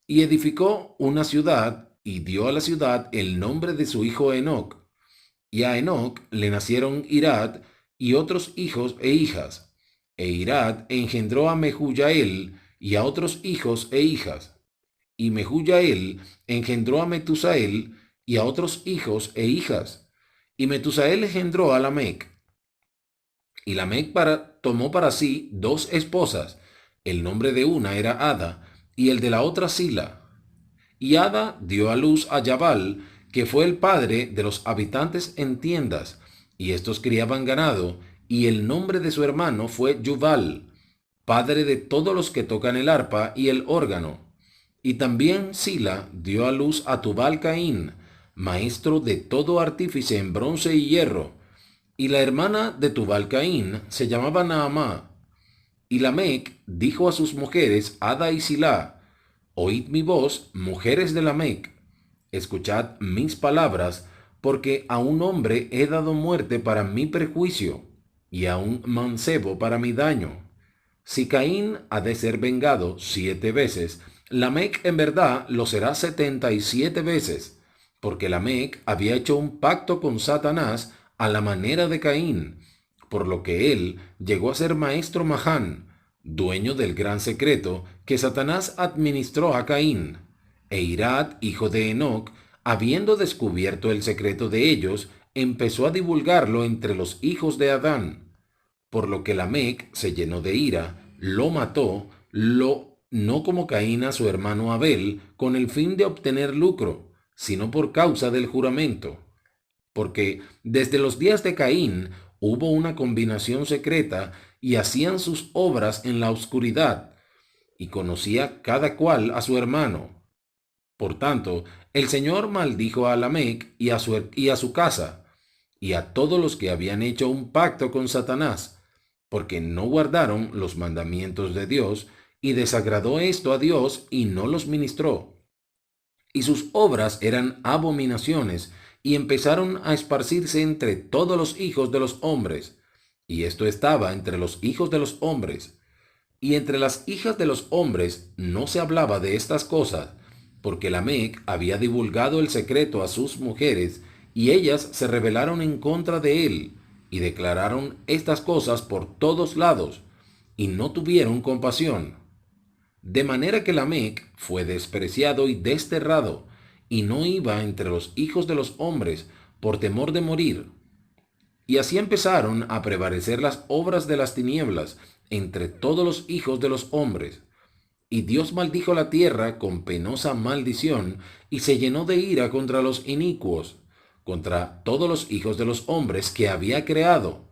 Y edificó una ciudad, y dio a la ciudad el nombre de su hijo Enoc. Y a Enoc le nacieron Irad y otros hijos e hijas. E Irad engendró a Mehujael y a otros hijos e hijas. Y Mehujael engendró a Metusael y a otros hijos e hijas. Y Metusael engendró a Lamec. Y Lamec tomó para sí dos esposas. El nombre de una era Ada, y el de la otra Sila. Y Ada dio a luz a Jabal, que fue el padre de los habitantes en tiendas, y estos criaban ganado, y el nombre de su hermano fue Yubal, padre de todos los que tocan el arpa y el órgano. Y también Sila dio a luz a Tubal Caín, maestro de todo artífice en bronce y hierro, y la hermana de Tubal Caín se llamaba Naamá. Y Lamec dijo a sus mujeres Ada y Silá: Oíd mi voz, mujeres de Lamec, escuchad mis palabras, porque a un hombre he dado muerte para mi perjuicio, y a un mancebo para mi daño. Si Caín ha de ser vengado 7 veces, Lamec en verdad lo será 77 veces, porque Lamec había hecho un pacto con Satanás a la manera de Caín, por lo que él llegó a ser maestro Mahán, dueño del gran secreto que Satanás administró a Caín. E Irad, hijo de Enoc, habiendo descubierto el secreto de ellos, empezó a divulgarlo entre los hijos de Adán. Por lo que Lamec se llenó de ira, lo mató, no como Caín a su hermano Abel, con el fin de obtener lucro, sino por causa del juramento. Porque desde los días de Caín hubo una combinación secreta, y hacían sus obras en la oscuridad, y conocía cada cual a su hermano. Por tanto, el Señor maldijo a Lamec y a su casa, y a todos los que habían hecho un pacto con Satanás, porque no guardaron los mandamientos de Dios, y desagradó esto a Dios y no los ministró. Y sus obras eran abominaciones, y empezaron a esparcirse entre todos los hijos de los hombres. Y esto estaba entre los hijos de los hombres. Y entre las hijas de los hombres no se hablaba de estas cosas, porque Lamec había divulgado el secreto a sus mujeres, y ellas se rebelaron en contra de él, y declararon estas cosas por todos lados, y no tuvieron compasión. De manera que Lamec fue despreciado y desterrado, y no iba entre los hijos de los hombres por temor de morir. Y así empezaron a prevalecer las obras de las tinieblas entre todos los hijos de los hombres. Y Dios maldijo la tierra con penosa maldición, y se llenó de ira contra los inicuos, contra todos los hijos de los hombres que había creado,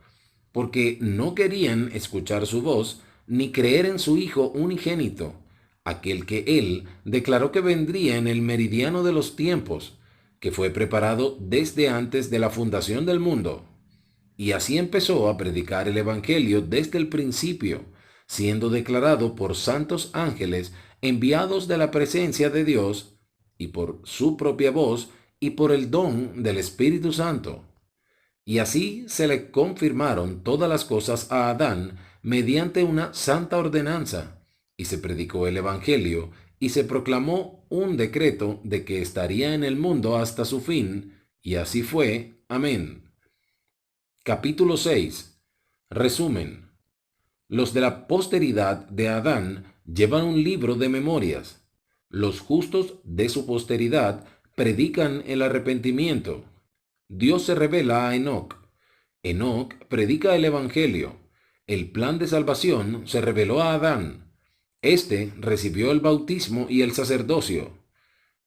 porque no querían escuchar su voz, ni creer en su Hijo unigénito, aquel que él declaró que vendría en el meridiano de los tiempos, que fue preparado desde antes de la fundación del mundo. Y así empezó a predicar el Evangelio desde el principio, siendo declarado por santos ángeles enviados de la presencia de Dios, y por su propia voz, y por el don del Espíritu Santo. Y así se le confirmaron todas las cosas a Adán mediante una santa ordenanza, y se predicó el Evangelio, y se proclamó un decreto de que estaría en el mundo hasta su fin, y así fue. Amén. Capítulo 6. Resumen. Los de la posteridad de Adán llevan un libro de memorias. Los justos de su posteridad predican el arrepentimiento. Dios se revela a Enoc. Enoc predica el Evangelio. El plan de salvación se reveló a Adán. Este recibió el bautismo y el sacerdocio.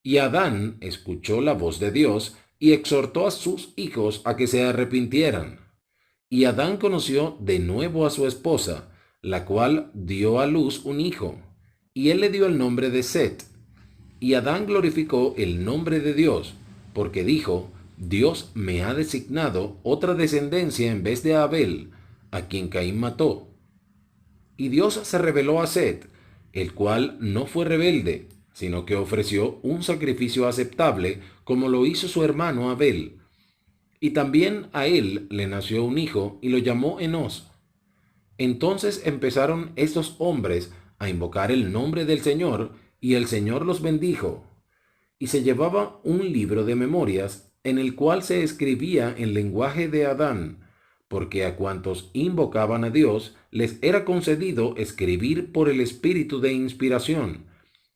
Y Adán escuchó la voz de Dios y exhortó a sus hijos a que se arrepintieran. Y Adán conoció de nuevo a su esposa, la cual dio a luz un hijo, y él le dio el nombre de Set. Y Adán glorificó el nombre de Dios, porque dijo: Dios me ha designado otra descendencia en vez de Abel, a quien Caín mató. Y Dios se reveló a Set, el cual no fue rebelde, sino que ofreció un sacrificio aceptable, como lo hizo su hermano Abel. Y también a él le nació un hijo, y lo llamó Enós. Entonces empezaron estos hombres a invocar el nombre del Señor, y el Señor los bendijo. Y se llevaba un libro de memorias, en el cual se escribía en lenguaje de Adán, porque a cuantos invocaban a Dios les era concedido escribir por el espíritu de inspiración,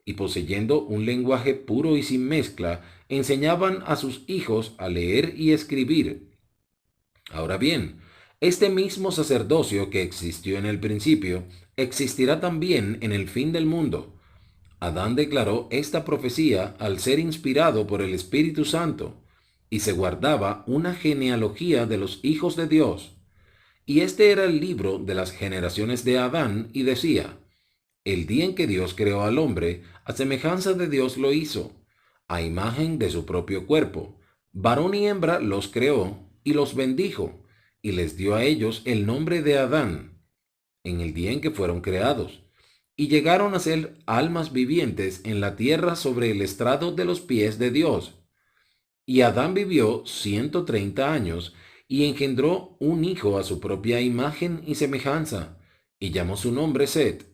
y poseyendo un lenguaje puro y sin mezcla, enseñaban a sus hijos a leer y escribir. Ahora bien, este mismo sacerdocio que existió en el principio, existirá también en el fin del mundo. Adán declaró esta profecía al ser inspirado por el Espíritu Santo, y se guardaba una genealogía de los hijos de Dios. Y este era el libro de las generaciones de Adán, y decía: el día en que Dios creó al hombre, a semejanza de Dios lo hizo, a imagen de su propio cuerpo. Varón y hembra los creó, y los bendijo, y les dio a ellos el nombre de Adán, en el día en que fueron creados. Y llegaron a ser almas vivientes en la tierra sobre el estrado de los pies de Dios. Y Adán vivió 130 años, y engendró un hijo a su propia imagen y semejanza, y llamó su nombre Set.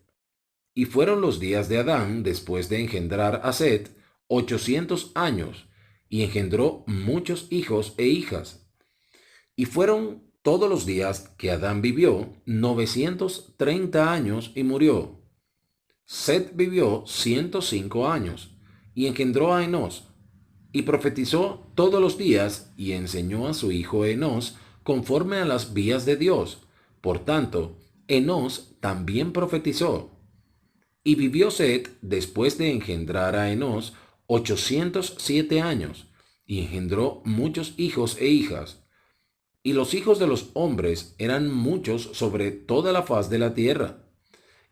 Y fueron los días de Adán, después de engendrar a Set, 800 años, y engendró muchos hijos e hijas. Y fueron todos los días que Adán vivió 930 años y murió. Set vivió 105 años, y engendró a Enós, y profetizó todos los días, y enseñó a su hijo Enós conforme a las vías de Dios. Por tanto, Enós también profetizó. Y vivió Set, después de engendrar a Enós, 807 años, y engendró muchos hijos e hijas. Y los hijos de los hombres eran muchos sobre toda la faz de la tierra.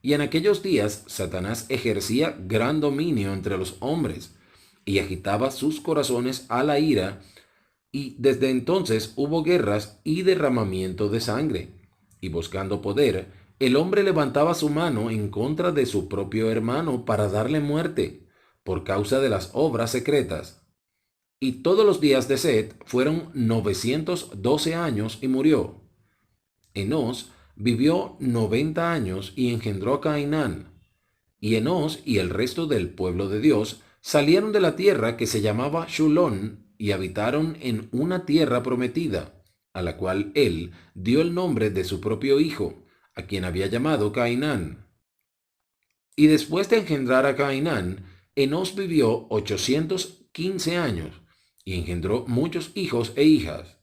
Y en aquellos días Satanás ejercía gran dominio entre los hombres, y agitaba sus corazones a la ira, y desde entonces hubo guerras y derramamiento de sangre. Y buscando poder, el hombre levantaba su mano en contra de su propio hermano para darle muerte, por causa de las obras secretas. Y todos los días de Set fueron 912 años y murió. Enós vivió 90 años y engendró a Cainán. Y Enós y el resto del pueblo de Dios salieron de la tierra que se llamaba Shulón y habitaron en una tierra prometida, a la cual él dio el nombre de su propio hijo, a quien había llamado Cainán. Y después de engendrar a Cainán, Enós vivió 815 años y engendró muchos hijos e hijas.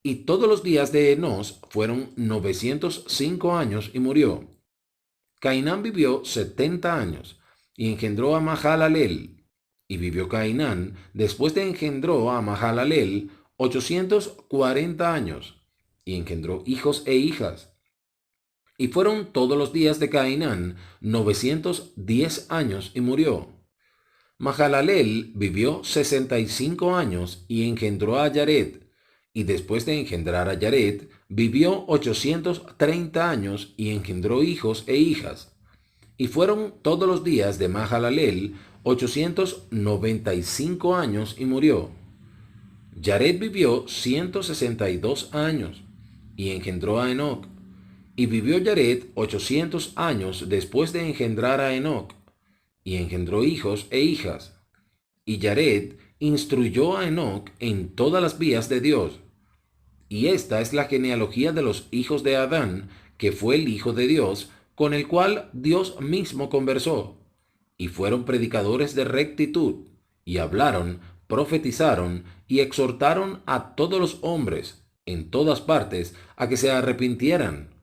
Y todos los días de Enós fueron 905 años y murió. Cainán vivió 70 años y engendró a Mahalalel. Y vivió Cainán, después de engendró a Mahalalel, 840 años, y engendró hijos e hijas. Y fueron todos los días de Cainán 910 años y murió. Mahalalel vivió 65 años y engendró a Yared. Y después de engendrar a Yared, vivió 830 años y engendró hijos e hijas. Y fueron todos los días de Mahalalel 895 años y murió. Yared vivió 162 años y engendró a Enoc. Y vivió Yared 800 años después de engendrar a Enoc, y engendró hijos e hijas. Y Yared instruyó a Enoc en todas las vías de Dios. Y esta es la genealogía de los hijos de Adán, que fue el Hijo de Dios, con el cual Dios mismo conversó. Y fueron predicadores de rectitud, y hablaron, profetizaron, y exhortaron a todos los hombres, en todas partes, a que se arrepintieran.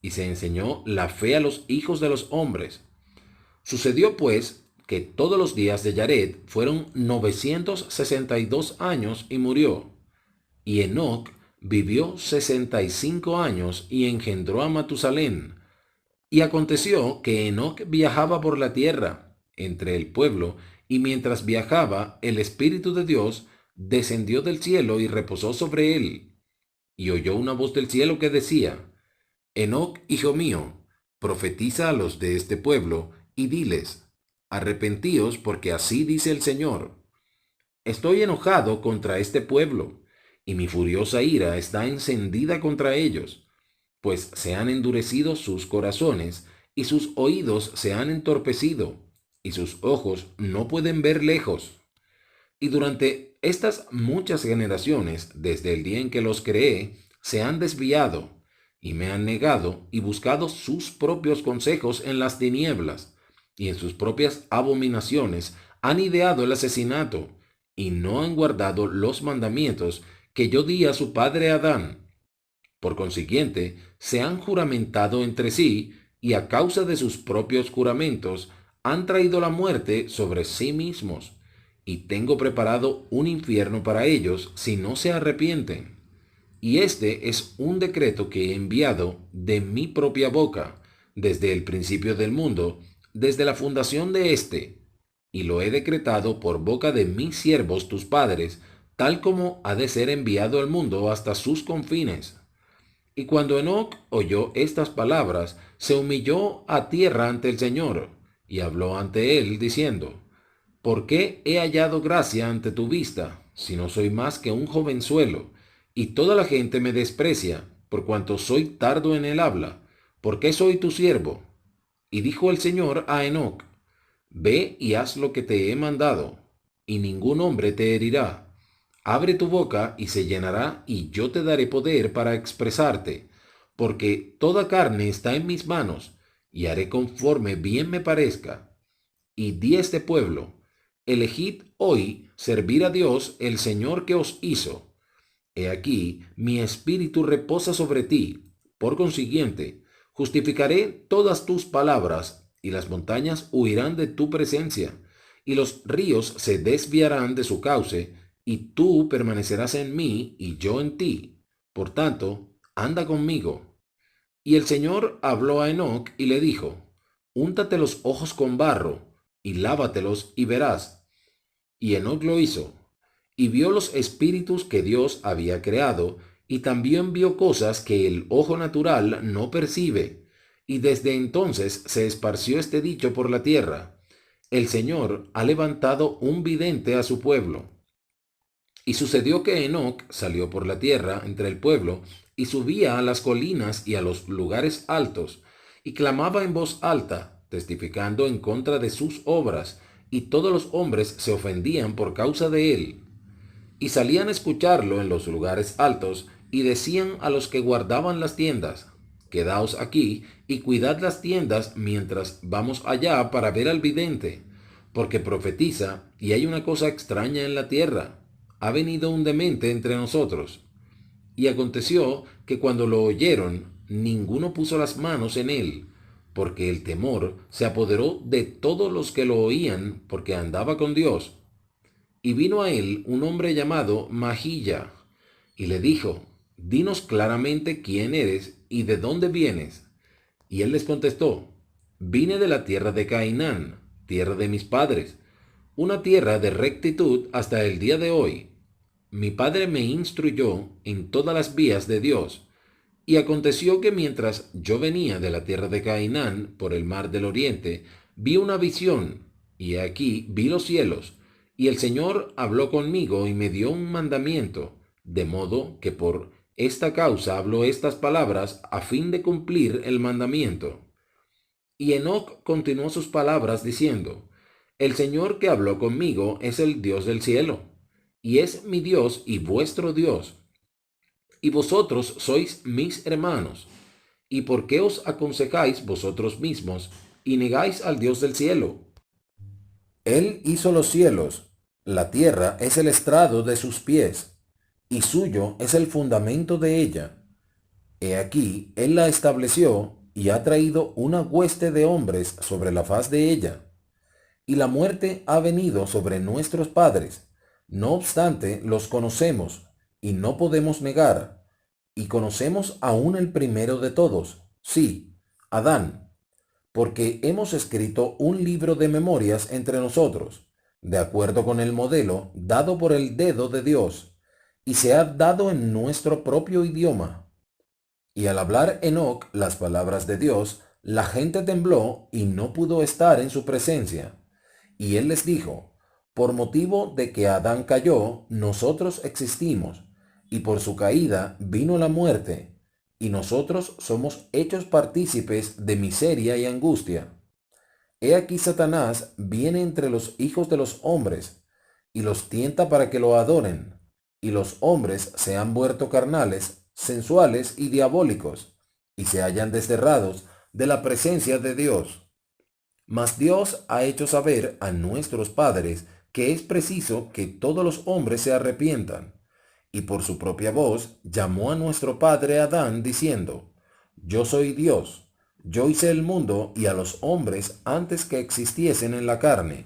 Y se enseñó la fe a los hijos de los hombres. Sucedió pues que todos los días de Yared fueron 962 años y murió. Y Enoc vivió 65 años y engendró a Matusalén. Y aconteció que Enoc viajaba por la tierra, entre el pueblo, y mientras viajaba, el Espíritu de Dios descendió del cielo y reposó sobre él. Y oyó una voz del cielo que decía: Enoc, hijo mío, profetiza a los de este pueblo y diles, arrepentíos porque así dice el Señor. Estoy enojado contra este pueblo, y mi furiosa ira está encendida contra ellos, pues se han endurecido sus corazones, y sus oídos se han entorpecido, y sus ojos no pueden ver lejos. Y durante estas muchas generaciones, desde el día en que los creé, se han desviado, y me han negado y buscado sus propios consejos en las tinieblas, y en sus propias abominaciones han ideado el asesinato, y no han guardado los mandamientos que yo di a su padre Adán. Por consiguiente, se han juramentado entre sí, y a causa de sus propios juramentos han traído la muerte sobre sí mismos, y tengo preparado un infierno para ellos si no se arrepienten. Y este es un decreto que he enviado de mi propia boca, desde el principio del mundo, desde la fundación de éste, y lo he decretado por boca de mis siervos tus padres, tal como ha de ser enviado al mundo hasta sus confines. Y cuando Enoc oyó estas palabras, se humilló a tierra ante el Señor, y habló ante él, diciendo, ¿por qué he hallado gracia ante tu vista, si no soy más que un jovenzuelo, y toda la gente me desprecia, por cuanto soy tardo en el habla? ¿Por qué soy tu siervo? Y dijo el Señor a Enoc, ve y haz lo que te he mandado, y ningún hombre te herirá. Abre tu boca y se llenará, y yo te daré poder para expresarte, porque toda carne está en mis manos, y haré conforme bien me parezca. Y di a este pueblo, elegid hoy servir a Dios el Señor que os hizo. He aquí, mi espíritu reposa sobre ti. Por consiguiente, justificaré todas tus palabras, y las montañas huirán de tu presencia, y los ríos se desviarán de su cauce, y tú permanecerás en mí, y yo en ti. Por tanto, anda conmigo. Y el Señor habló a Enoc y le dijo, úntate los ojos con barro, y lávatelos y verás. Y Enoc lo hizo, y vio los espíritus que Dios había creado, y también vio cosas que el ojo natural no percibe. Y desde entonces se esparció este dicho por la tierra, el Señor ha levantado un vidente a su pueblo. Y sucedió que Enoc salió por la tierra entre el pueblo, y subía a las colinas y a los lugares altos, y clamaba en voz alta, testificando en contra de sus obras, y todos los hombres se ofendían por causa de él. Y salían a escucharlo en los lugares altos, y decían a los que guardaban las tiendas, quedaos aquí y cuidad las tiendas mientras vamos allá para ver al vidente, porque profetiza, y hay una cosa extraña en la tierra. Ha venido un demente entre nosotros. Y aconteció que cuando lo oyeron, ninguno puso las manos en él, porque el temor se apoderó de todos los que lo oían, porque andaba con Dios. Y vino a él un hombre llamado Mahilla, y le dijo, dinos claramente quién eres y de dónde vienes. Y él les contestó, vine de la tierra de Cainán, tierra de mis padres, una tierra de rectitud hasta el día de hoy. Mi padre me instruyó en todas las vías de Dios. Y aconteció que mientras yo venía de la tierra de Cainán por el mar del oriente, vi una visión, y aquí vi los cielos, y el Señor habló conmigo y me dio un mandamiento, de modo que por esta causa habló estas palabras a fin de cumplir el mandamiento. Y Enoc continuó sus palabras diciendo, el Señor que habló conmigo es el Dios del cielo, y es mi Dios y vuestro Dios, y vosotros sois mis hermanos. ¿Y por qué os aconsejáis vosotros mismos y negáis al Dios del cielo? Él hizo los cielos, la tierra es el estrado de sus pies, y suyo es el fundamento de ella. He aquí, él la estableció y ha traído una hueste de hombres sobre la faz de ella. Y la muerte ha venido sobre nuestros padres. No obstante, los conocemos y no podemos negar. Y conocemos aún el primero de todos, sí, Adán, porque hemos escrito un libro de memorias entre nosotros, de acuerdo con el modelo dado por el dedo de Dios, y se ha dado en nuestro propio idioma. Y al hablar Enoc las palabras de Dios, La gente tembló y no pudo estar en su presencia. Y él les dijo, por motivo de que Adán cayó, nosotros existimos, y por su caída vino la muerte, y nosotros somos hechos partícipes de miseria y angustia. He aquí Satanás viene entre los hijos de los hombres, y los tienta para que lo adoren, y los hombres se han vuelto carnales, sensuales y diabólicos, y se hallan desterrados de la presencia de Dios. Mas Dios ha hecho saber a nuestros padres que es preciso que todos los hombres se arrepientan, y por su propia voz llamó a nuestro padre Adán diciendo, Yo soy Dios, yo hice el mundo y a los hombres antes que existiesen en la carne.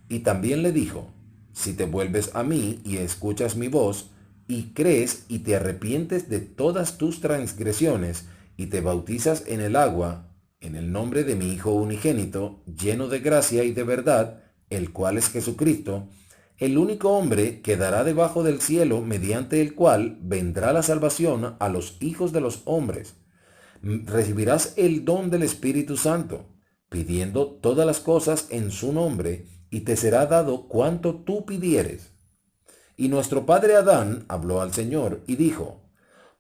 Y también le dijo, si te vuelves a mí y escuchas mi voz, y crees y te arrepientes de todas tus transgresiones, y te bautizas en el agua, en el nombre de mi Hijo unigénito, lleno de gracia y de verdad, el cual es Jesucristo, el único hombre quedará debajo del cielo mediante el cual vendrá la salvación a los hijos de los hombres. Recibirás el don del Espíritu Santo, pidiendo todas las cosas en su nombre, y te será dado cuanto tú pidieres. Y nuestro padre Adán habló al Señor y dijo,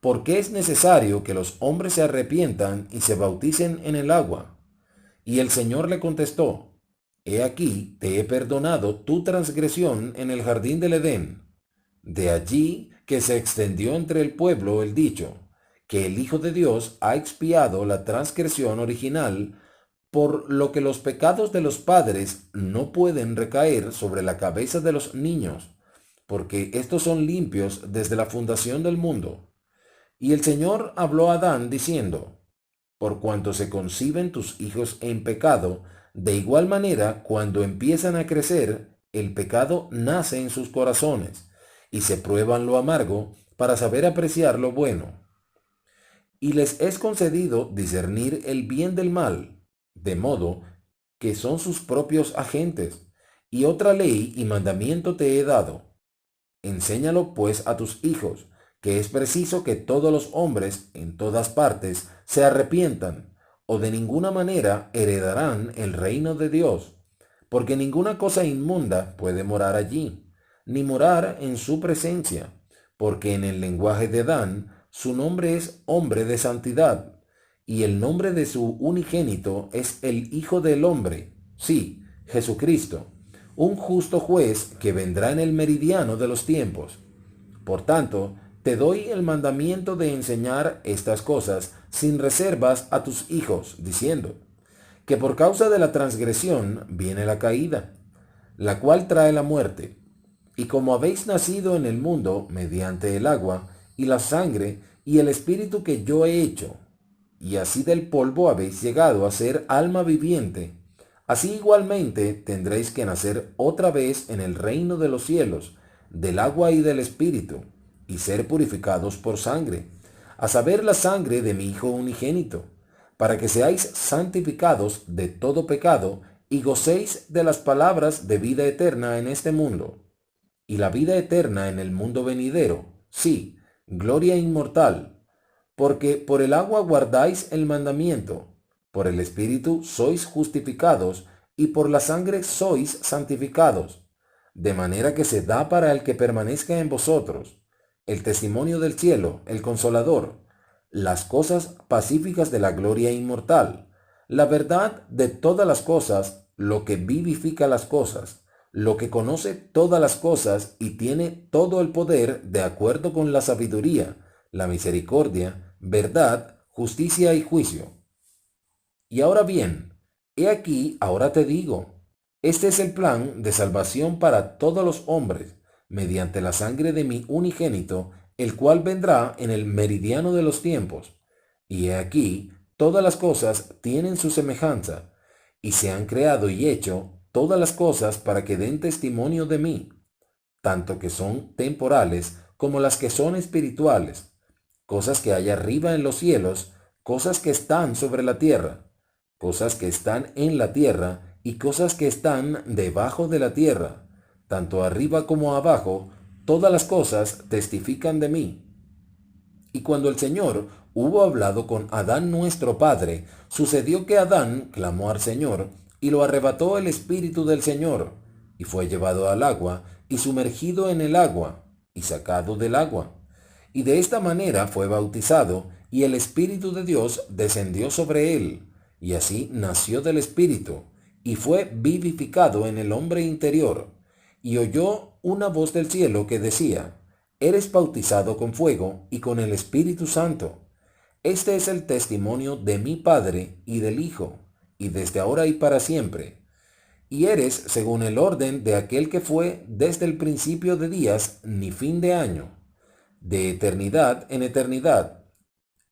¿por qué es necesario que los hombres se arrepientan y se bauticen en el agua? Y el Señor le contestó, He aquí te he perdonado tu transgresión en el jardín del Edén. De allí que se extendió entre el pueblo el dicho, que el Hijo de Dios ha expiado la transgresión original, por lo que los pecados de los padres no pueden recaer sobre la cabeza de los niños, porque estos son limpios desde la fundación del mundo. Y el Señor habló a Adán diciendo, por cuanto se conciben tus hijos en pecado, de igual manera cuando empiezan a crecer, el pecado nace en sus corazones, y se prueban lo amargo para saber apreciar lo bueno. Y les es concedido discernir el bien del mal, de modo que son sus propios agentes. Y otra ley y mandamiento te he dado. Enséñalo pues a tus hijos, que es preciso que todos los hombres en todas partes se arrepientan, o de ninguna manera heredarán el reino de Dios, porque ninguna cosa inmunda puede morar allí, ni morar en su presencia, porque en el lenguaje de Adán su nombre es hombre de santidad, y el nombre de su unigénito es el Hijo del Hombre, sí, Jesucristo, un justo juez que vendrá en el meridiano de los tiempos. Por tanto, te doy el mandamiento de enseñar estas cosas sin reservas a tus hijos, diciendo, que por causa de la transgresión viene la caída, la cual trae la muerte. Y como habéis nacido en el mundo mediante el agua y la sangre y el espíritu que yo he hecho, y así del polvo habéis llegado a ser alma viviente, así igualmente tendréis que nacer otra vez en el reino de los cielos, del agua y del espíritu, y ser purificados por sangre, a saber la sangre de mi Hijo unigénito, para que seáis santificados de todo pecado y gocéis de las palabras de vida eterna en este mundo, y la vida eterna en el mundo venidero, sí, gloria inmortal, porque por el agua guardáis el mandamiento, por el Espíritu sois justificados, y por la sangre sois santificados, de manera que se da para el que permanezca en vosotros el testimonio del cielo, el consolador, las cosas pacíficas de la gloria inmortal, la verdad de todas las cosas, lo que vivifica las cosas, lo que conoce todas las cosas y tiene todo el poder de acuerdo con la sabiduría, la misericordia, verdad, justicia y juicio. Y ahora bien, he aquí, ahora te digo, este es el plan de salvación para todos los hombres, mediante la sangre de mi unigénito, el cual vendrá en el meridiano de los tiempos. Y he aquí, todas las cosas tienen su semejanza, y se han creado y hecho todas las cosas para que den testimonio de mí, tanto que son temporales como las que son espirituales, cosas que hay arriba en los cielos, cosas que están sobre la tierra, cosas que están en la tierra y cosas que están debajo de la tierra, tanto arriba como abajo, todas las cosas testifican de mí. Y cuando el Señor hubo hablado con Adán nuestro padre, sucedió que Adán clamó al Señor, y lo arrebató el Espíritu del Señor, y fue llevado al agua, y sumergido en el agua, y sacado del agua. Y de esta manera fue bautizado, y el Espíritu de Dios descendió sobre él, y así nació del Espíritu, y fue vivificado en el hombre interior. Y oyó una voz del cielo que decía: Eres bautizado con fuego y con el Espíritu Santo. Este es el testimonio de mi Padre y del Hijo, y desde ahora y para siempre. Y eres según el orden de aquel que fue desde el principio de días ni fin de año, de eternidad en eternidad.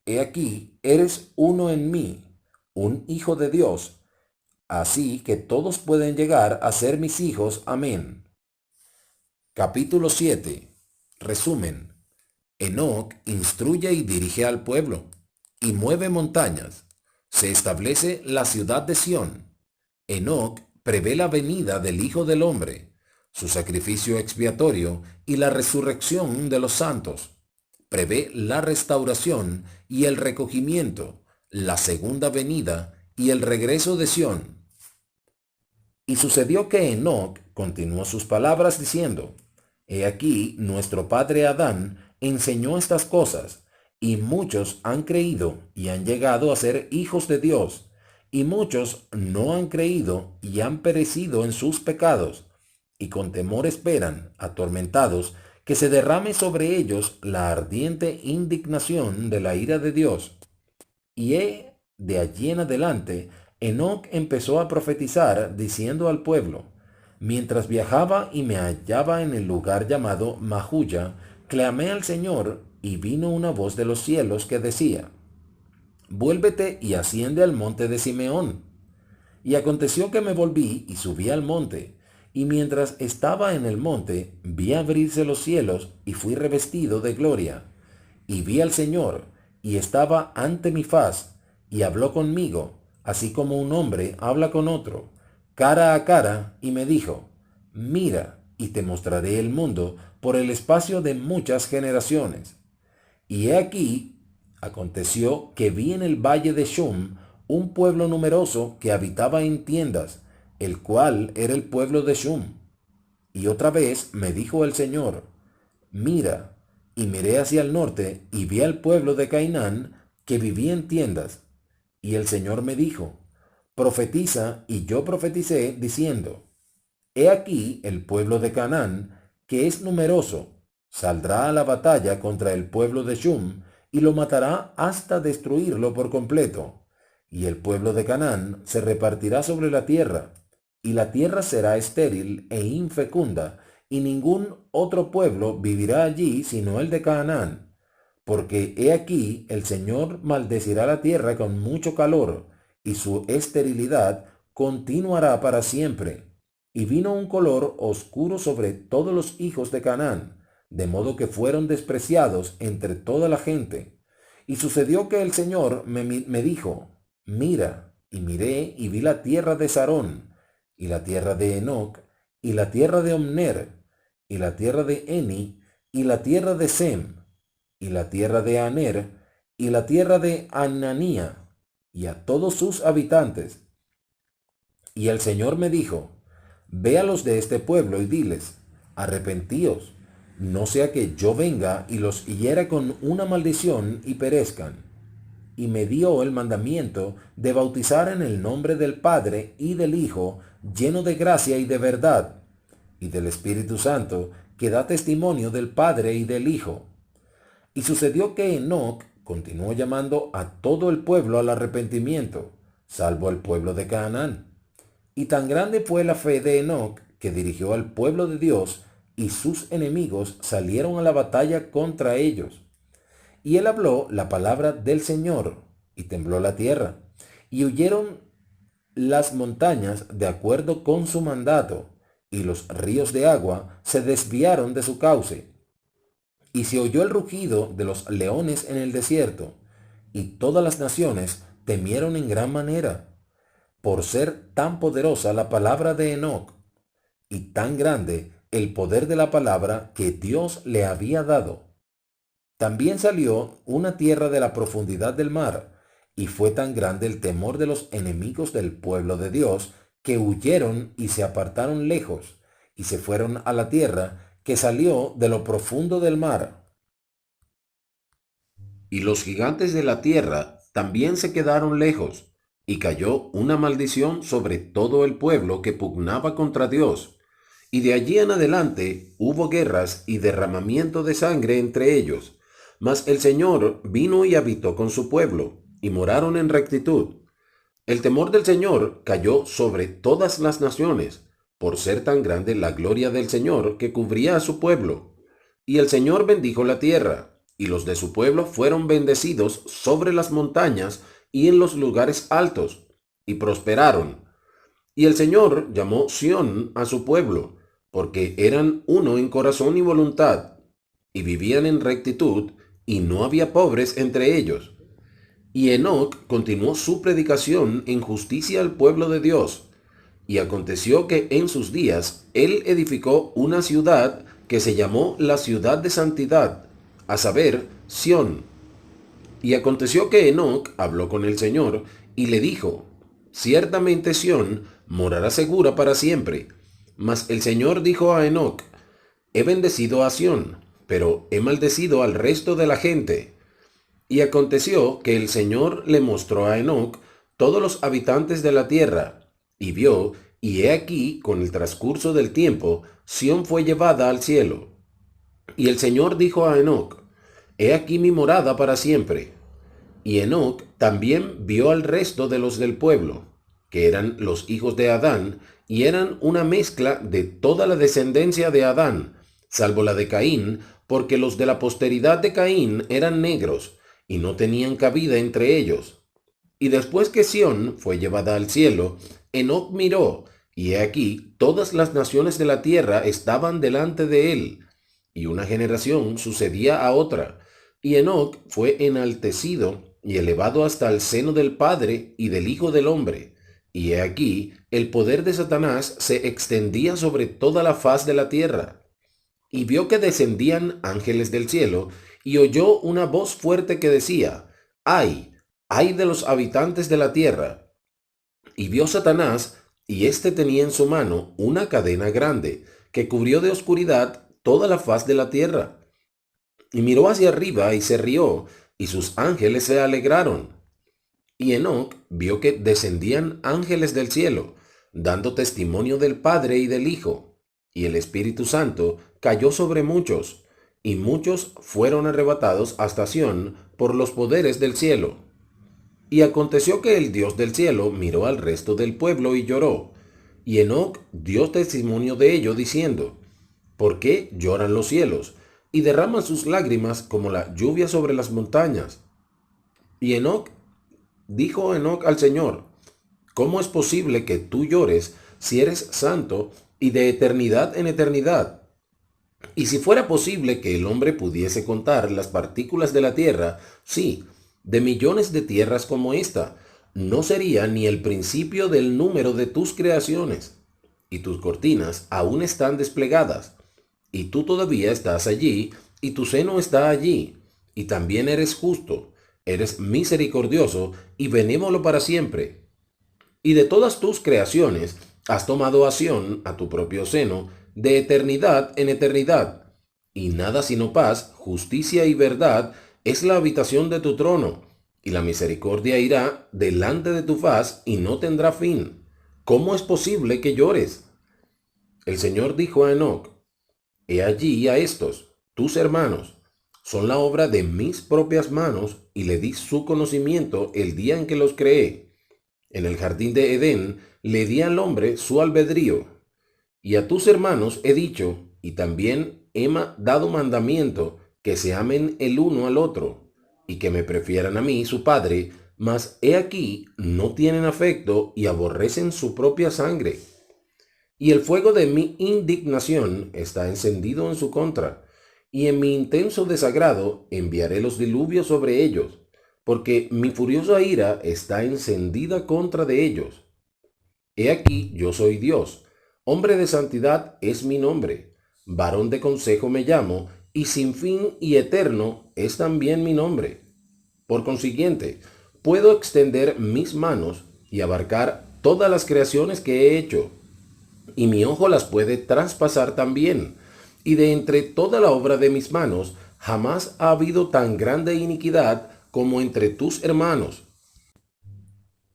He aquí, eres uno en mí, un hijo de Dios, así que todos pueden llegar a ser mis hijos. Amén. Capítulo 7. Resumen. Enoc instruye y dirige al pueblo, y mueve montañas. Se establece la ciudad de Sión. Enoc prevé la venida del Hijo del Hombre, su sacrificio expiatorio y la resurrección de los santos. Prevé la restauración y el recogimiento, la segunda venida y el regreso de Sión. Y sucedió que Enoc continuó sus palabras diciendo: He aquí, nuestro padre Adán enseñó estas cosas, y muchos han creído y han llegado a ser hijos de Dios, y muchos no han creído y han perecido en sus pecados, y con temor esperan, atormentados, que se derrame sobre ellos la ardiente indignación de la ira de Dios. Y de allí en adelante, Enoc empezó a profetizar, diciendo al pueblo: Mientras viajaba y me hallaba en el lugar llamado Mahuya, clamé al Señor, y vino una voz de los cielos que decía: Vuélvete y asciende al monte de Simeón. Y aconteció que me volví y subí al monte, y mientras estaba en el monte, vi abrirse los cielos, y fui revestido de gloria. Y vi al Señor, y estaba ante mi faz, y habló conmigo, así como un hombre habla con otro, cara a cara, y me dijo: Mira, y te mostraré el mundo por el espacio de muchas generaciones. Y he aquí, aconteció que vi en el valle de Shum un pueblo numeroso que habitaba en tiendas, el cual era el pueblo de Shum. Y otra vez me dijo el Señor: Mira, y miré hacia el norte, y vi al pueblo de Cainán, que vivía en tiendas. Y el Señor me dijo: Profetiza. Y yo profeticé, diciendo: He aquí el pueblo de Canaán, que es numeroso, saldrá a la batalla contra el pueblo de Shum, y lo matará hasta destruirlo por completo. Y el pueblo de Canaán se repartirá sobre la tierra, y la tierra será estéril e infecunda, y ningún otro pueblo vivirá allí sino el de Canaán. Porque he aquí el Señor maldecirá la tierra con mucho calor, y su esterilidad continuará para siempre. Y vino un color oscuro sobre todos los hijos de Canaán, de modo que fueron despreciados entre toda la gente. Y sucedió que el Señor me dijo: Mira. Y miré y vi la tierra de Sarón, y la tierra de Enoc, y la tierra de Omner, y la tierra de Eni, y la tierra de Sem, y la tierra de Aner, y la tierra de Ananía, y a todos sus habitantes. Y el Señor me dijo: Ve a los de este pueblo y diles: Arrepentíos, no sea que yo venga y los hiera con una maldición y perezcan. Y me dio el mandamiento de bautizar en el nombre del Padre y del Hijo, lleno de gracia y de verdad, y del Espíritu Santo, que da testimonio del Padre y del Hijo. Y sucedió que Enoc continuó llamando a todo el pueblo al arrepentimiento, salvo al pueblo de Canaán. Y tan grande fue la fe de Enoc, que dirigió al pueblo de Dios, y sus enemigos salieron a la batalla contra ellos. Y él habló la palabra del Señor, y tembló la tierra, y huyeron las montañas de acuerdo con su mandato, y los ríos de agua se desviaron de su cauce. Y se oyó el rugido de los leones en el desierto, y todas las naciones temieron en gran manera, por ser tan poderosa la palabra de Enoc, y tan grande el poder de la palabra que Dios le había dado. También salió una tierra de la profundidad del mar, y fue tan grande el temor de los enemigos del pueblo de Dios, que huyeron y se apartaron lejos, y se fueron a la tierra que salió de lo profundo del mar. Y los gigantes de la tierra también se quedaron lejos, y cayó una maldición sobre todo el pueblo que pugnaba contra Dios. Y de allí en adelante hubo guerras y derramamiento de sangre entre ellos. Mas el Señor vino y habitó con su pueblo, y moraron en rectitud. El temor del Señor cayó sobre todas las naciones, por ser tan grande la gloria del Señor que cubría a su pueblo. Y el Señor bendijo la tierra, y los de su pueblo fueron bendecidos sobre las montañas y en los lugares altos, y prosperaron. Y el Señor llamó Sión a su pueblo, porque eran uno en corazón y voluntad, y vivían en rectitud, y no había pobres entre ellos. Y Enoc continuó su predicación en justicia al pueblo de Dios. Y aconteció que en sus días él edificó una ciudad que se llamó la ciudad de santidad, a saber, Sión. Y aconteció que Enoc habló con el Señor y le dijo, ciertamente Sión morará segura para siempre. Mas el Señor dijo a Enoc, he bendecido a Sión, pero he maldecido al resto de la gente. Y aconteció que el Señor le mostró a Enoc todos los habitantes de la tierra, y vio, y he aquí, con el transcurso del tiempo, Sión fue llevada al cielo. Y el Señor dijo a Enoc, he aquí mi morada para siempre. Y Enoc también vio al resto de los del pueblo, que eran los hijos de Adán, y eran una mezcla de toda la descendencia de Adán, salvo la de Caín, porque los de la posteridad de Caín eran negros, y no tenían cabida entre ellos. Y después que Sión fue llevada al cielo, Enoc miró, y he aquí todas las naciones de la tierra estaban delante de él, y una generación sucedía a otra, y Enoc fue enaltecido y elevado hasta el seno del Padre y del Hijo del Hombre. Y he aquí, el poder de Satanás se extendía sobre toda la faz de la tierra. Y vio que descendían ángeles del cielo, y oyó una voz fuerte que decía, ¡ay de los habitantes de la tierra! Y vio Satanás, y éste tenía en su mano una cadena grande, que cubrió de oscuridad toda la faz de la tierra. Y miró hacia arriba y se rió, y sus ángeles se alegraron. Y Enoc vio que descendían ángeles del cielo, dando testimonio del Padre y del Hijo, y el Espíritu Santo cayó sobre muchos, y muchos fueron arrebatados hasta Sión por los poderes del cielo. Y aconteció que el Dios del cielo miró al resto del pueblo y lloró, y Enoc dio testimonio de ello diciendo, ¿por qué lloran los cielos y derraman sus lágrimas como la lluvia sobre las montañas? Y dijo Enoc al Señor, ¿cómo es posible que tú llores si eres santo y de eternidad en eternidad? Y si fuera posible que el hombre pudiese contar las partículas de la tierra, sí, de millones de tierras como esta, no sería ni el principio del número de tus creaciones. Y tus cortinas aún están desplegadas, y tú todavía estás allí, y tu seno está allí, y también eres justo, eres misericordioso y benévolo para siempre. Y de todas tus creaciones has tomado a Sión, a tu propio seno, de eternidad en eternidad. Y nada sino paz, justicia y verdad es la habitación de tu trono, y la misericordia irá delante de tu faz y no tendrá fin. ¿Cómo es posible que llores? El Señor dijo a Enoc, he allí a estos, tus hermanos, son la obra de mis propias manos, y le di su conocimiento el día en que los creé. En el jardín de Edén le di al hombre su albedrío. Y a tus hermanos he dicho, y también he dado mandamiento, que se amen el uno al otro, y que me prefieran a mí, su padre, mas he aquí no tienen afecto y aborrecen su propia sangre. Y el fuego de mi indignación está encendido en su contra, y en mi intenso desagrado enviaré los diluvios sobre ellos, porque mi furiosa ira está encendida contra de ellos. He aquí yo soy Dios, hombre de santidad es mi nombre, varón de consejo me llamo, y sin fin y eterno es también mi nombre. Por consiguiente, puedo extender mis manos y abarcar todas las creaciones que he hecho, y mi ojo las puede traspasar también. Y de entre toda la obra de mis manos, jamás ha habido tan grande iniquidad como entre tus hermanos.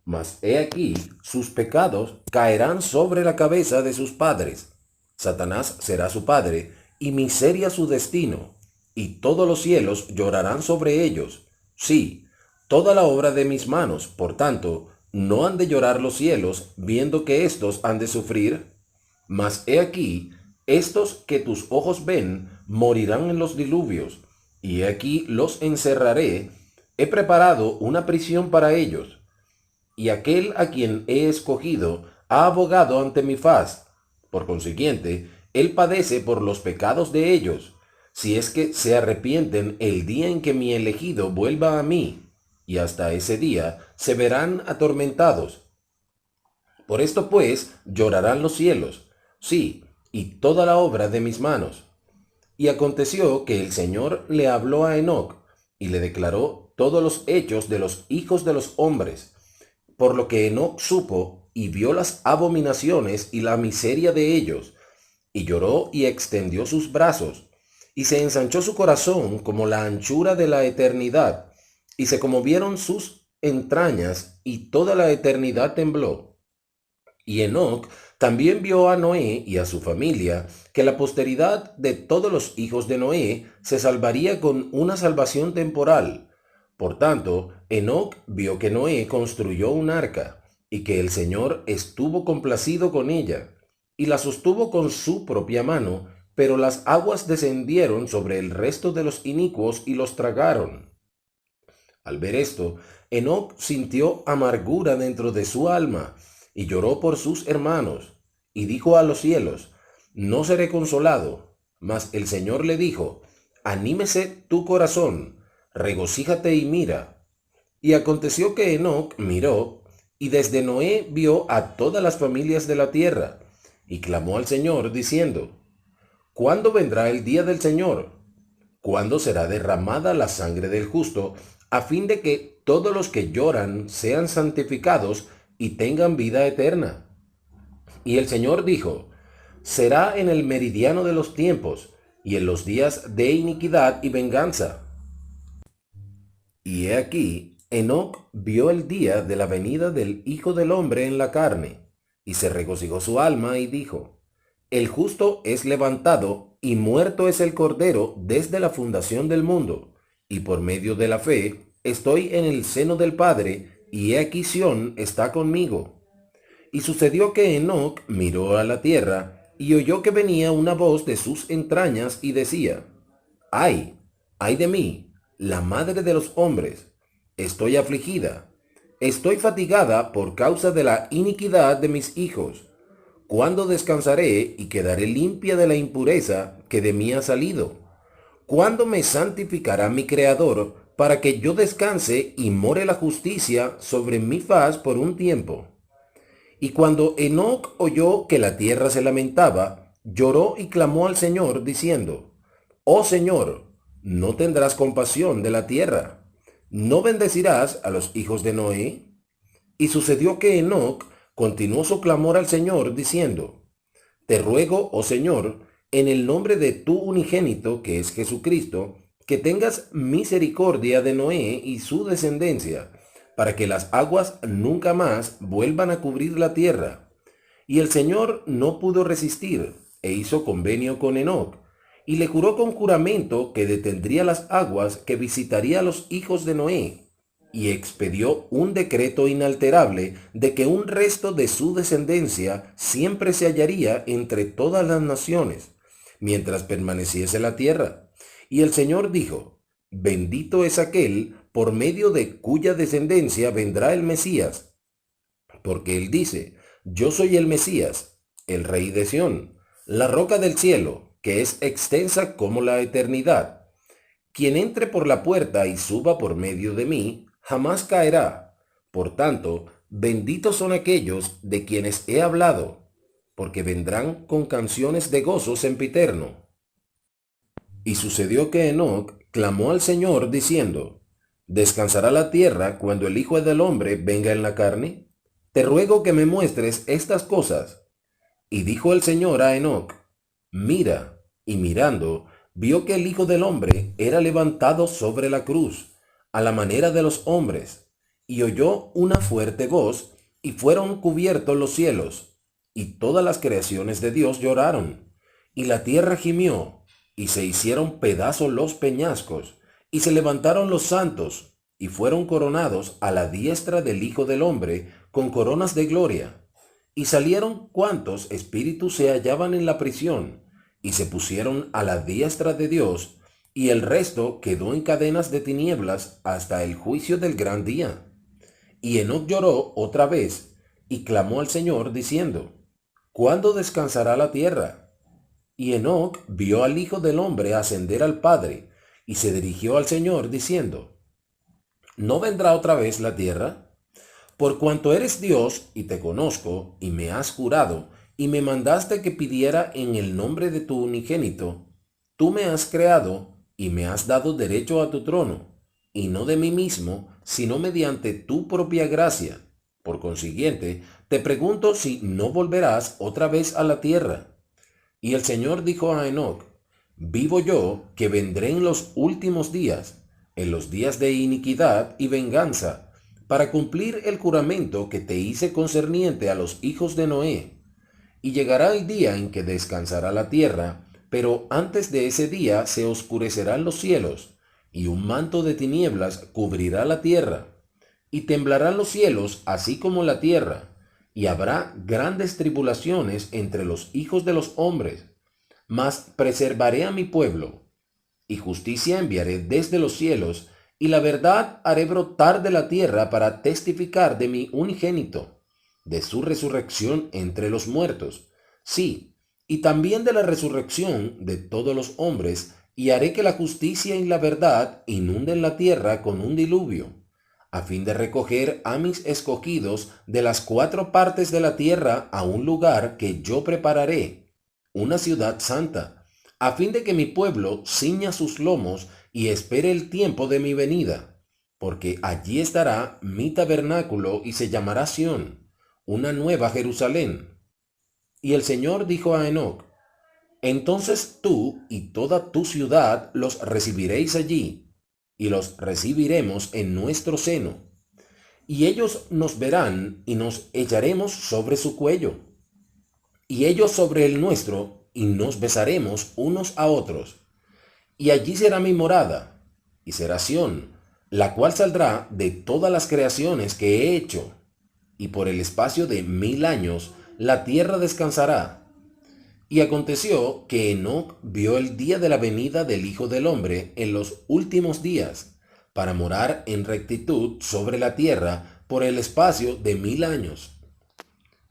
Mas he aquí, sus pecados caerán sobre la cabeza de sus padres. Satanás será su padre, y miseria su destino, y todos los cielos llorarán sobre ellos. Sí, toda la obra de mis manos, por tanto, no han de llorar los cielos, viendo que éstos han de sufrir. Mas he aquí, estos que tus ojos ven morirán en los diluvios, y he aquí los encerraré. He preparado una prisión para ellos, y aquel a quien he escogido ha abogado ante mi faz. Por consiguiente, él padece por los pecados de ellos, si es que se arrepienten el día en que mi elegido vuelva a mí, y hasta ese día se verán atormentados. Por esto pues llorarán los cielos, sí, y toda la obra de mis manos. Y aconteció que el Señor le habló a Enoc, y le declaró todos los hechos de los hijos de los hombres, por lo que Enoc supo y vio las abominaciones y la miseria de ellos, y lloró y extendió sus brazos, y se ensanchó su corazón como la anchura de la eternidad, y se conmovieron sus entrañas, y toda la eternidad tembló. Y Enoc también vio a Noé y a su familia, que la posteridad de todos los hijos de Noé se salvaría con una salvación temporal. Por tanto, Enoc vio que Noé construyó un arca, y que el Señor estuvo complacido con ella, y la sostuvo con su propia mano, pero las aguas descendieron sobre el resto de los inicuos y los tragaron. Al ver esto, Enoc sintió amargura dentro de su alma, y lloró por sus hermanos, y dijo a los cielos: no seré consolado. Mas el Señor le dijo: anímese tu corazón, regocíjate y mira. Y aconteció que Enoc miró, y desde Noé vio a todas las familias de la tierra, y clamó al Señor diciendo: ¿cuándo vendrá el día del Señor? ¿Cuándo será derramada la sangre del justo, a fin de que todos los que lloran sean santificados y tengan vida eterna? Y el Señor dijo: será en el meridiano de los tiempos, y en los días de iniquidad y venganza. Y he aquí, Enoc vio el día de la venida del Hijo del Hombre en la carne, y se regocijó su alma y dijo: el justo es levantado, y muerto es el Cordero desde la fundación del mundo, y por medio de la fe estoy en el seno del Padre, y he aquí Sión está conmigo. Y sucedió que Enoc miró a la tierra, y oyó que venía una voz de sus entrañas, y decía: ¡ay, ay de mí, la madre de los hombres! Estoy afligida, estoy fatigada por causa de la iniquidad de mis hijos. ¿Cuándo descansaré y quedaré limpia de la impureza que de mí ha salido? ¿Cuándo me santificará mi Creador para que yo descanse y more la justicia sobre mi faz por un tiempo? Y cuando Enoc oyó que la tierra se lamentaba, lloró y clamó al Señor diciendo: oh Señor, ¿no tendrás compasión de la tierra? ¿No bendecirás a los hijos de Noé? Y sucedió que Enoc continuó su clamor al Señor diciendo: te ruego, oh Señor, en el nombre de tu unigénito, que es Jesucristo, que tengas misericordia de Noé y su descendencia, para que las aguas nunca más vuelvan a cubrir la tierra. Y el Señor no pudo resistir, e hizo convenio con Enoc, y le juró con juramento que detendría las aguas, que visitaría a los hijos de Noé, y expedió un decreto inalterable de que un resto de su descendencia siempre se hallaría entre todas las naciones, mientras permaneciese la tierra. Y el Señor dijo: bendito es aquel por medio de cuya descendencia vendrá el Mesías, porque él dice: yo soy el Mesías, el Rey de Sión, la roca del cielo, que es extensa como la eternidad. Quien entre por la puerta y suba por medio de mí, jamás caerá. Por tanto, benditos son aquellos de quienes he hablado, porque vendrán con canciones de gozo sempiterno. Y sucedió que Enoc clamó al Señor diciendo, ¿descansará la tierra cuando el Hijo del Hombre venga en la carne? Te ruego que me muestres estas cosas. Y dijo el Señor a Enoc, mira, y mirando, vio que el Hijo del Hombre era levantado sobre la cruz, a la manera de los hombres, y oyó una fuerte voz, y fueron cubiertos los cielos, y todas las creaciones de Dios lloraron, y la tierra gimió, y se hicieron pedazos los peñascos, y se levantaron los santos, y fueron coronados a la diestra del Hijo del Hombre con coronas de gloria. Y salieron cuantos espíritus se hallaban en la prisión, y se pusieron a la diestra de Dios, y el resto quedó en cadenas de tinieblas hasta el juicio del gran día. Y Enoc lloró otra vez, y clamó al Señor diciendo, ¿cuándo descansará la tierra? Y Enoc vio al Hijo del Hombre ascender al Padre, y se dirigió al Señor diciendo, ¿no vendrá otra vez la tierra? Por cuanto eres Dios y te conozco, y me has jurado, y me mandaste que pidiera en el nombre de tu unigénito, tú me has creado y me has dado derecho a tu trono, y no de mí mismo, sino mediante tu propia gracia. Por consiguiente, te pregunto si no volverás otra vez a la tierra. Y el Señor dijo a Enoc, vivo yo que vendré en los últimos días, en los días de iniquidad y venganza, para cumplir el juramento que te hice concerniente a los hijos de Noé. Y llegará el día en que descansará la tierra, pero antes de ese día se oscurecerán los cielos, y un manto de tinieblas cubrirá la tierra, y temblarán los cielos así como la tierra, y habrá grandes tribulaciones entre los hijos de los hombres. Mas preservaré a mi pueblo, y justicia enviaré desde los cielos, y la verdad haré brotar de la tierra para testificar de mi unigénito, de su resurrección entre los muertos. Sí, y también de la resurrección de todos los hombres, y haré que la justicia y la verdad inunden la tierra con un diluvio, a fin de recoger a mis escogidos de las 4 partes de la tierra a un lugar que yo prepararé, una ciudad santa, a fin de que mi pueblo ciña sus lomos y espere el tiempo de mi venida, porque allí estará mi tabernáculo y se llamará Sión, una nueva Jerusalén. Y el Señor dijo a Enoc, entonces tú y toda tu ciudad los recibiréis allí, y los recibiremos en nuestro seno, y ellos nos verán y nos echaremos sobre su cuello, y ellos sobre el nuestro, y nos besaremos unos a otros. Y allí será mi morada, y será Sión, la cual saldrá de todas las creaciones que he hecho, y por el espacio de 1000 años la tierra descansará. Y aconteció que Enoc vio el día de la venida del Hijo del Hombre en los últimos días, para morar en rectitud sobre la tierra por el espacio de 1000 años.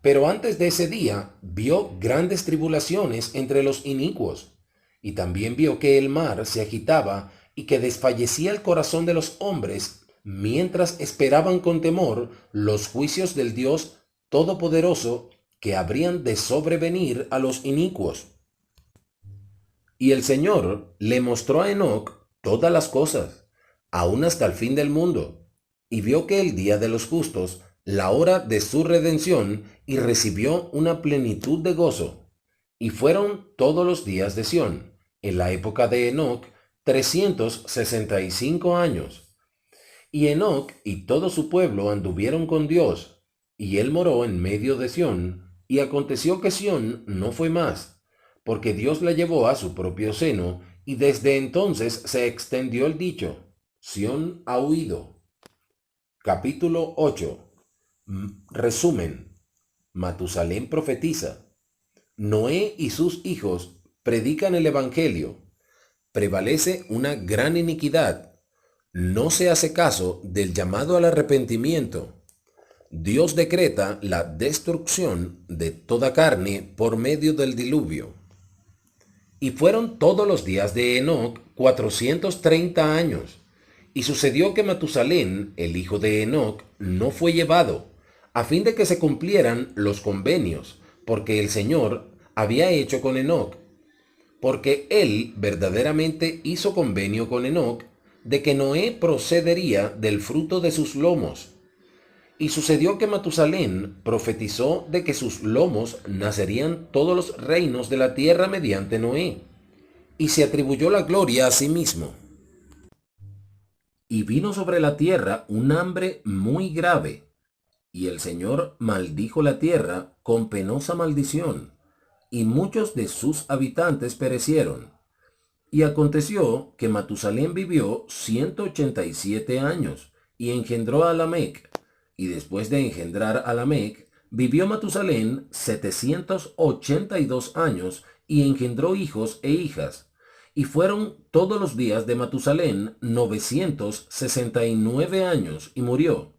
Pero antes de ese día vio grandes tribulaciones entre los inicuos, y también vio que el mar se agitaba y que desfallecía el corazón de los hombres mientras esperaban con temor los juicios del Dios Todopoderoso que habrían de sobrevenir a los inicuos. Y el Señor le mostró a Enoc todas las cosas, aun hasta el fin del mundo, y vio que el día de los justos, la hora de su redención, y recibió una plenitud de gozo. Y fueron todos los días de Sión, en la época de Enoc, 365 años. Y Enoc y todo su pueblo anduvieron con Dios, y él moró en medio de Sión, y aconteció que Sión no fue más, porque Dios la llevó a su propio seno, y desde entonces se extendió el dicho, Sión ha huido. Capítulo 8. Resumen. Matusalén profetiza. Noé y sus hijos predican el Evangelio. Prevalece una gran iniquidad. No se hace caso del llamado al arrepentimiento. Dios decreta la destrucción de toda carne por medio del diluvio. Y fueron todos los días de Enoc 430 años. Y sucedió que Matusalén, el hijo de Enoc, no fue llevado, a fin de que se cumplieran los convenios, porque el Señor había hecho con Enoc. porque él verdaderamente hizo convenio con Enoc de que Noé procedería del fruto de sus lomos. Y sucedió que Matusalén profetizó de que sus lomos nacerían todos los reinos de la tierra mediante Noé, y se atribuyó la gloria a sí mismo. Y vino sobre la tierra un hambre muy grave, y el Señor maldijo la tierra con penosa maldición, y muchos de sus habitantes perecieron. Y aconteció que Matusalén vivió 187 años, y engendró a Lamec. Y después de engendrar a Lamec, vivió Matusalén 782 años, y engendró hijos e hijas. Y fueron todos los días de Matusalén 969 años, y murió.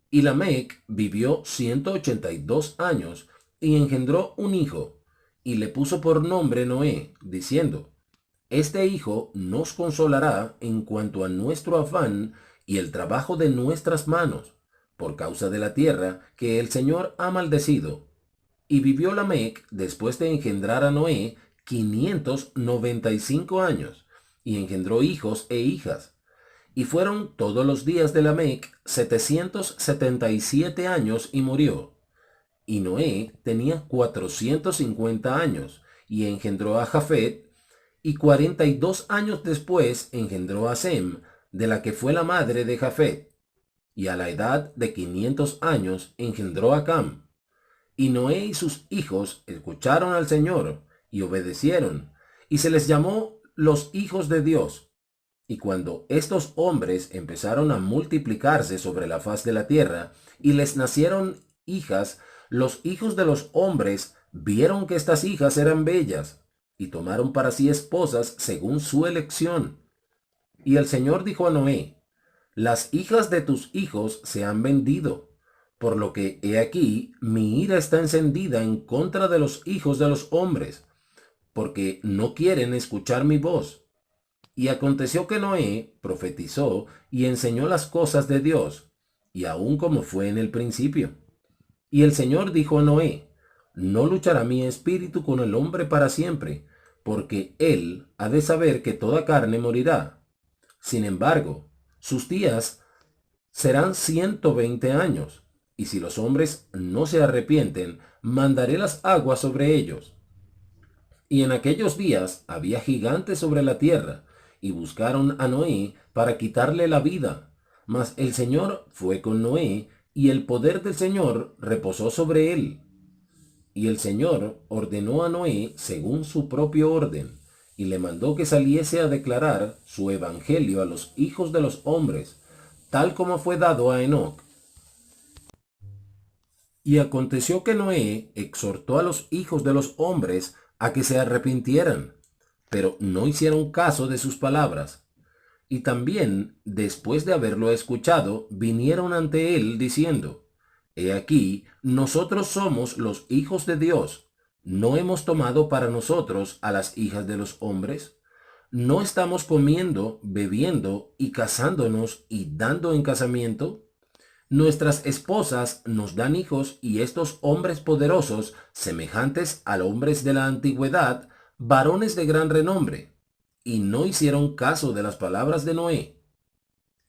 Y Lamec vivió 182 años, y engendró un hijo, y le puso por nombre Noé, diciendo: Este hijo nos consolará en cuanto a nuestro afán y el trabajo de nuestras manos, por causa de la tierra que el Señor ha maldecido. Y vivió Lamec, después de engendrar a Noé, 595 años, y engendró hijos e hijas. Y fueron todos los días de Lamec 777 años, y murió. Y Noé tenía 450 años, y engendró a Jafet, y 42 años después engendró a Sem, de la que fue la madre de Jafet. Y a la edad de 500 años engendró a Cam. Y Noé y sus hijos escucharon al Señor y obedecieron, y se les llamó los hijos de Dios. Y cuando estos hombres empezaron a multiplicarse sobre la faz de la tierra, y les nacieron hijas, los hijos de los hombres vieron que estas hijas eran bellas, y tomaron para sí esposas según su elección. Y el Señor dijo a Noé: Las hijas de tus hijos se han vendido, por lo que he aquí mi ira está encendida en contra de los hijos de los hombres, porque no quieren escuchar mi voz. Y aconteció que Noé profetizó y enseñó las cosas de Dios, y aun como fue en el principio. Y el Señor dijo a Noé: No luchará mi espíritu con el hombre para siempre, porque él ha de saber que toda carne morirá. Sin embargo, sus días serán 120 años, y si los hombres no se arrepienten, mandaré las aguas sobre ellos. Y en aquellos días había gigantes sobre la tierra, y buscaron a Noé para quitarle la vida. Mas el Señor fue con Noé, y el poder del Señor reposó sobre él. Y el Señor ordenó a Noé según su propio orden, y le mandó que saliese a declarar su evangelio a los hijos de los hombres, tal como fue dado a Enoc. Y aconteció que Noé exhortó a los hijos de los hombres a que se arrepintieran, pero no hicieron caso de sus palabras. Y también, después de haberlo escuchado, vinieron ante él diciendo: He aquí, nosotros somos los hijos de Dios. ¿No hemos tomado para nosotros a las hijas de los hombres? ¿No estamos comiendo, bebiendo y casándonos y dando en casamiento? Nuestras esposas nos dan hijos, y estos hombres poderosos, semejantes a hombres de la antigüedad, varones de gran renombre, y no hicieron caso de las palabras de Noé.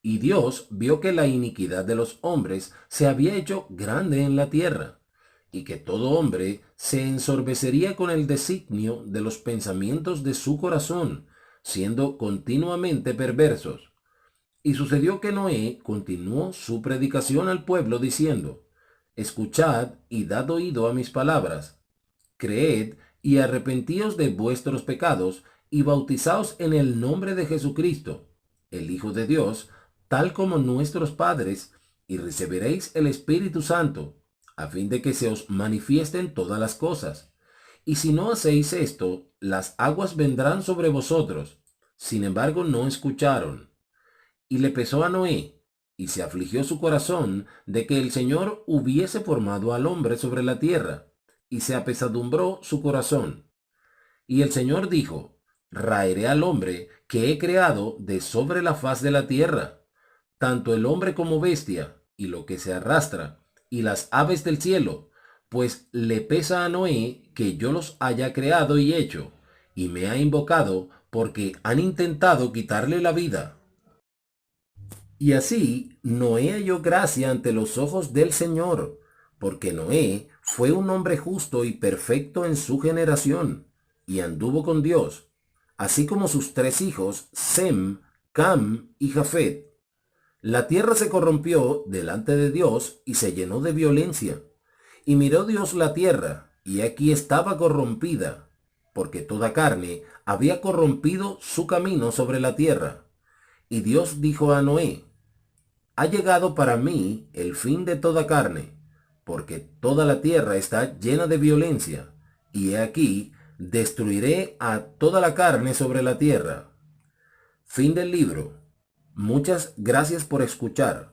Y Dios vio que la iniquidad de los hombres se había hecho grande en la tierra, y que todo hombre se ensorbecería con el designio de los pensamientos de su corazón, siendo continuamente perversos. Y sucedió que Noé continuó su predicación al pueblo diciendo: Escuchad y dad oído a mis palabras. Creed y arrepentíos de vuestros pecados, y bautizaos en el nombre de Jesucristo, el Hijo de Dios, tal como nuestros padres, y recibiréis el Espíritu Santo, a fin de que se os manifiesten todas las cosas. Y si no hacéis esto, las aguas vendrán sobre vosotros. Sin embargo, no escucharon. Y le pesó a Noé, y se afligió su corazón de que el Señor hubiese formado al hombre sobre la tierra, y se apesadumbró su corazón. Y el Señor dijo: Raeré al hombre que he creado de sobre la faz de la tierra, tanto el hombre como bestia, y lo que se arrastra, y las aves del cielo, pues le pesa a Noé que yo los haya creado y hecho. y me ha invocado porque han intentado quitarle la vida. Y así Noé halló gracia ante los ojos del Señor, porque Noé fue un hombre justo y perfecto en su generación, y anduvo con Dios, así como sus 3 hijos, Sem, Cam y Jafet. La tierra se corrompió delante de Dios y se llenó de violencia. Y miró Dios la tierra, y aquí estaba corrompida, porque toda carne había corrompido su camino sobre la tierra. Y Dios dijo a Noé: ha llegado para mí el fin de toda carne, porque toda la tierra está llena de violencia, y he aquí, destruiré a toda la carne sobre la tierra. Fin del libro. Muchas gracias por escuchar.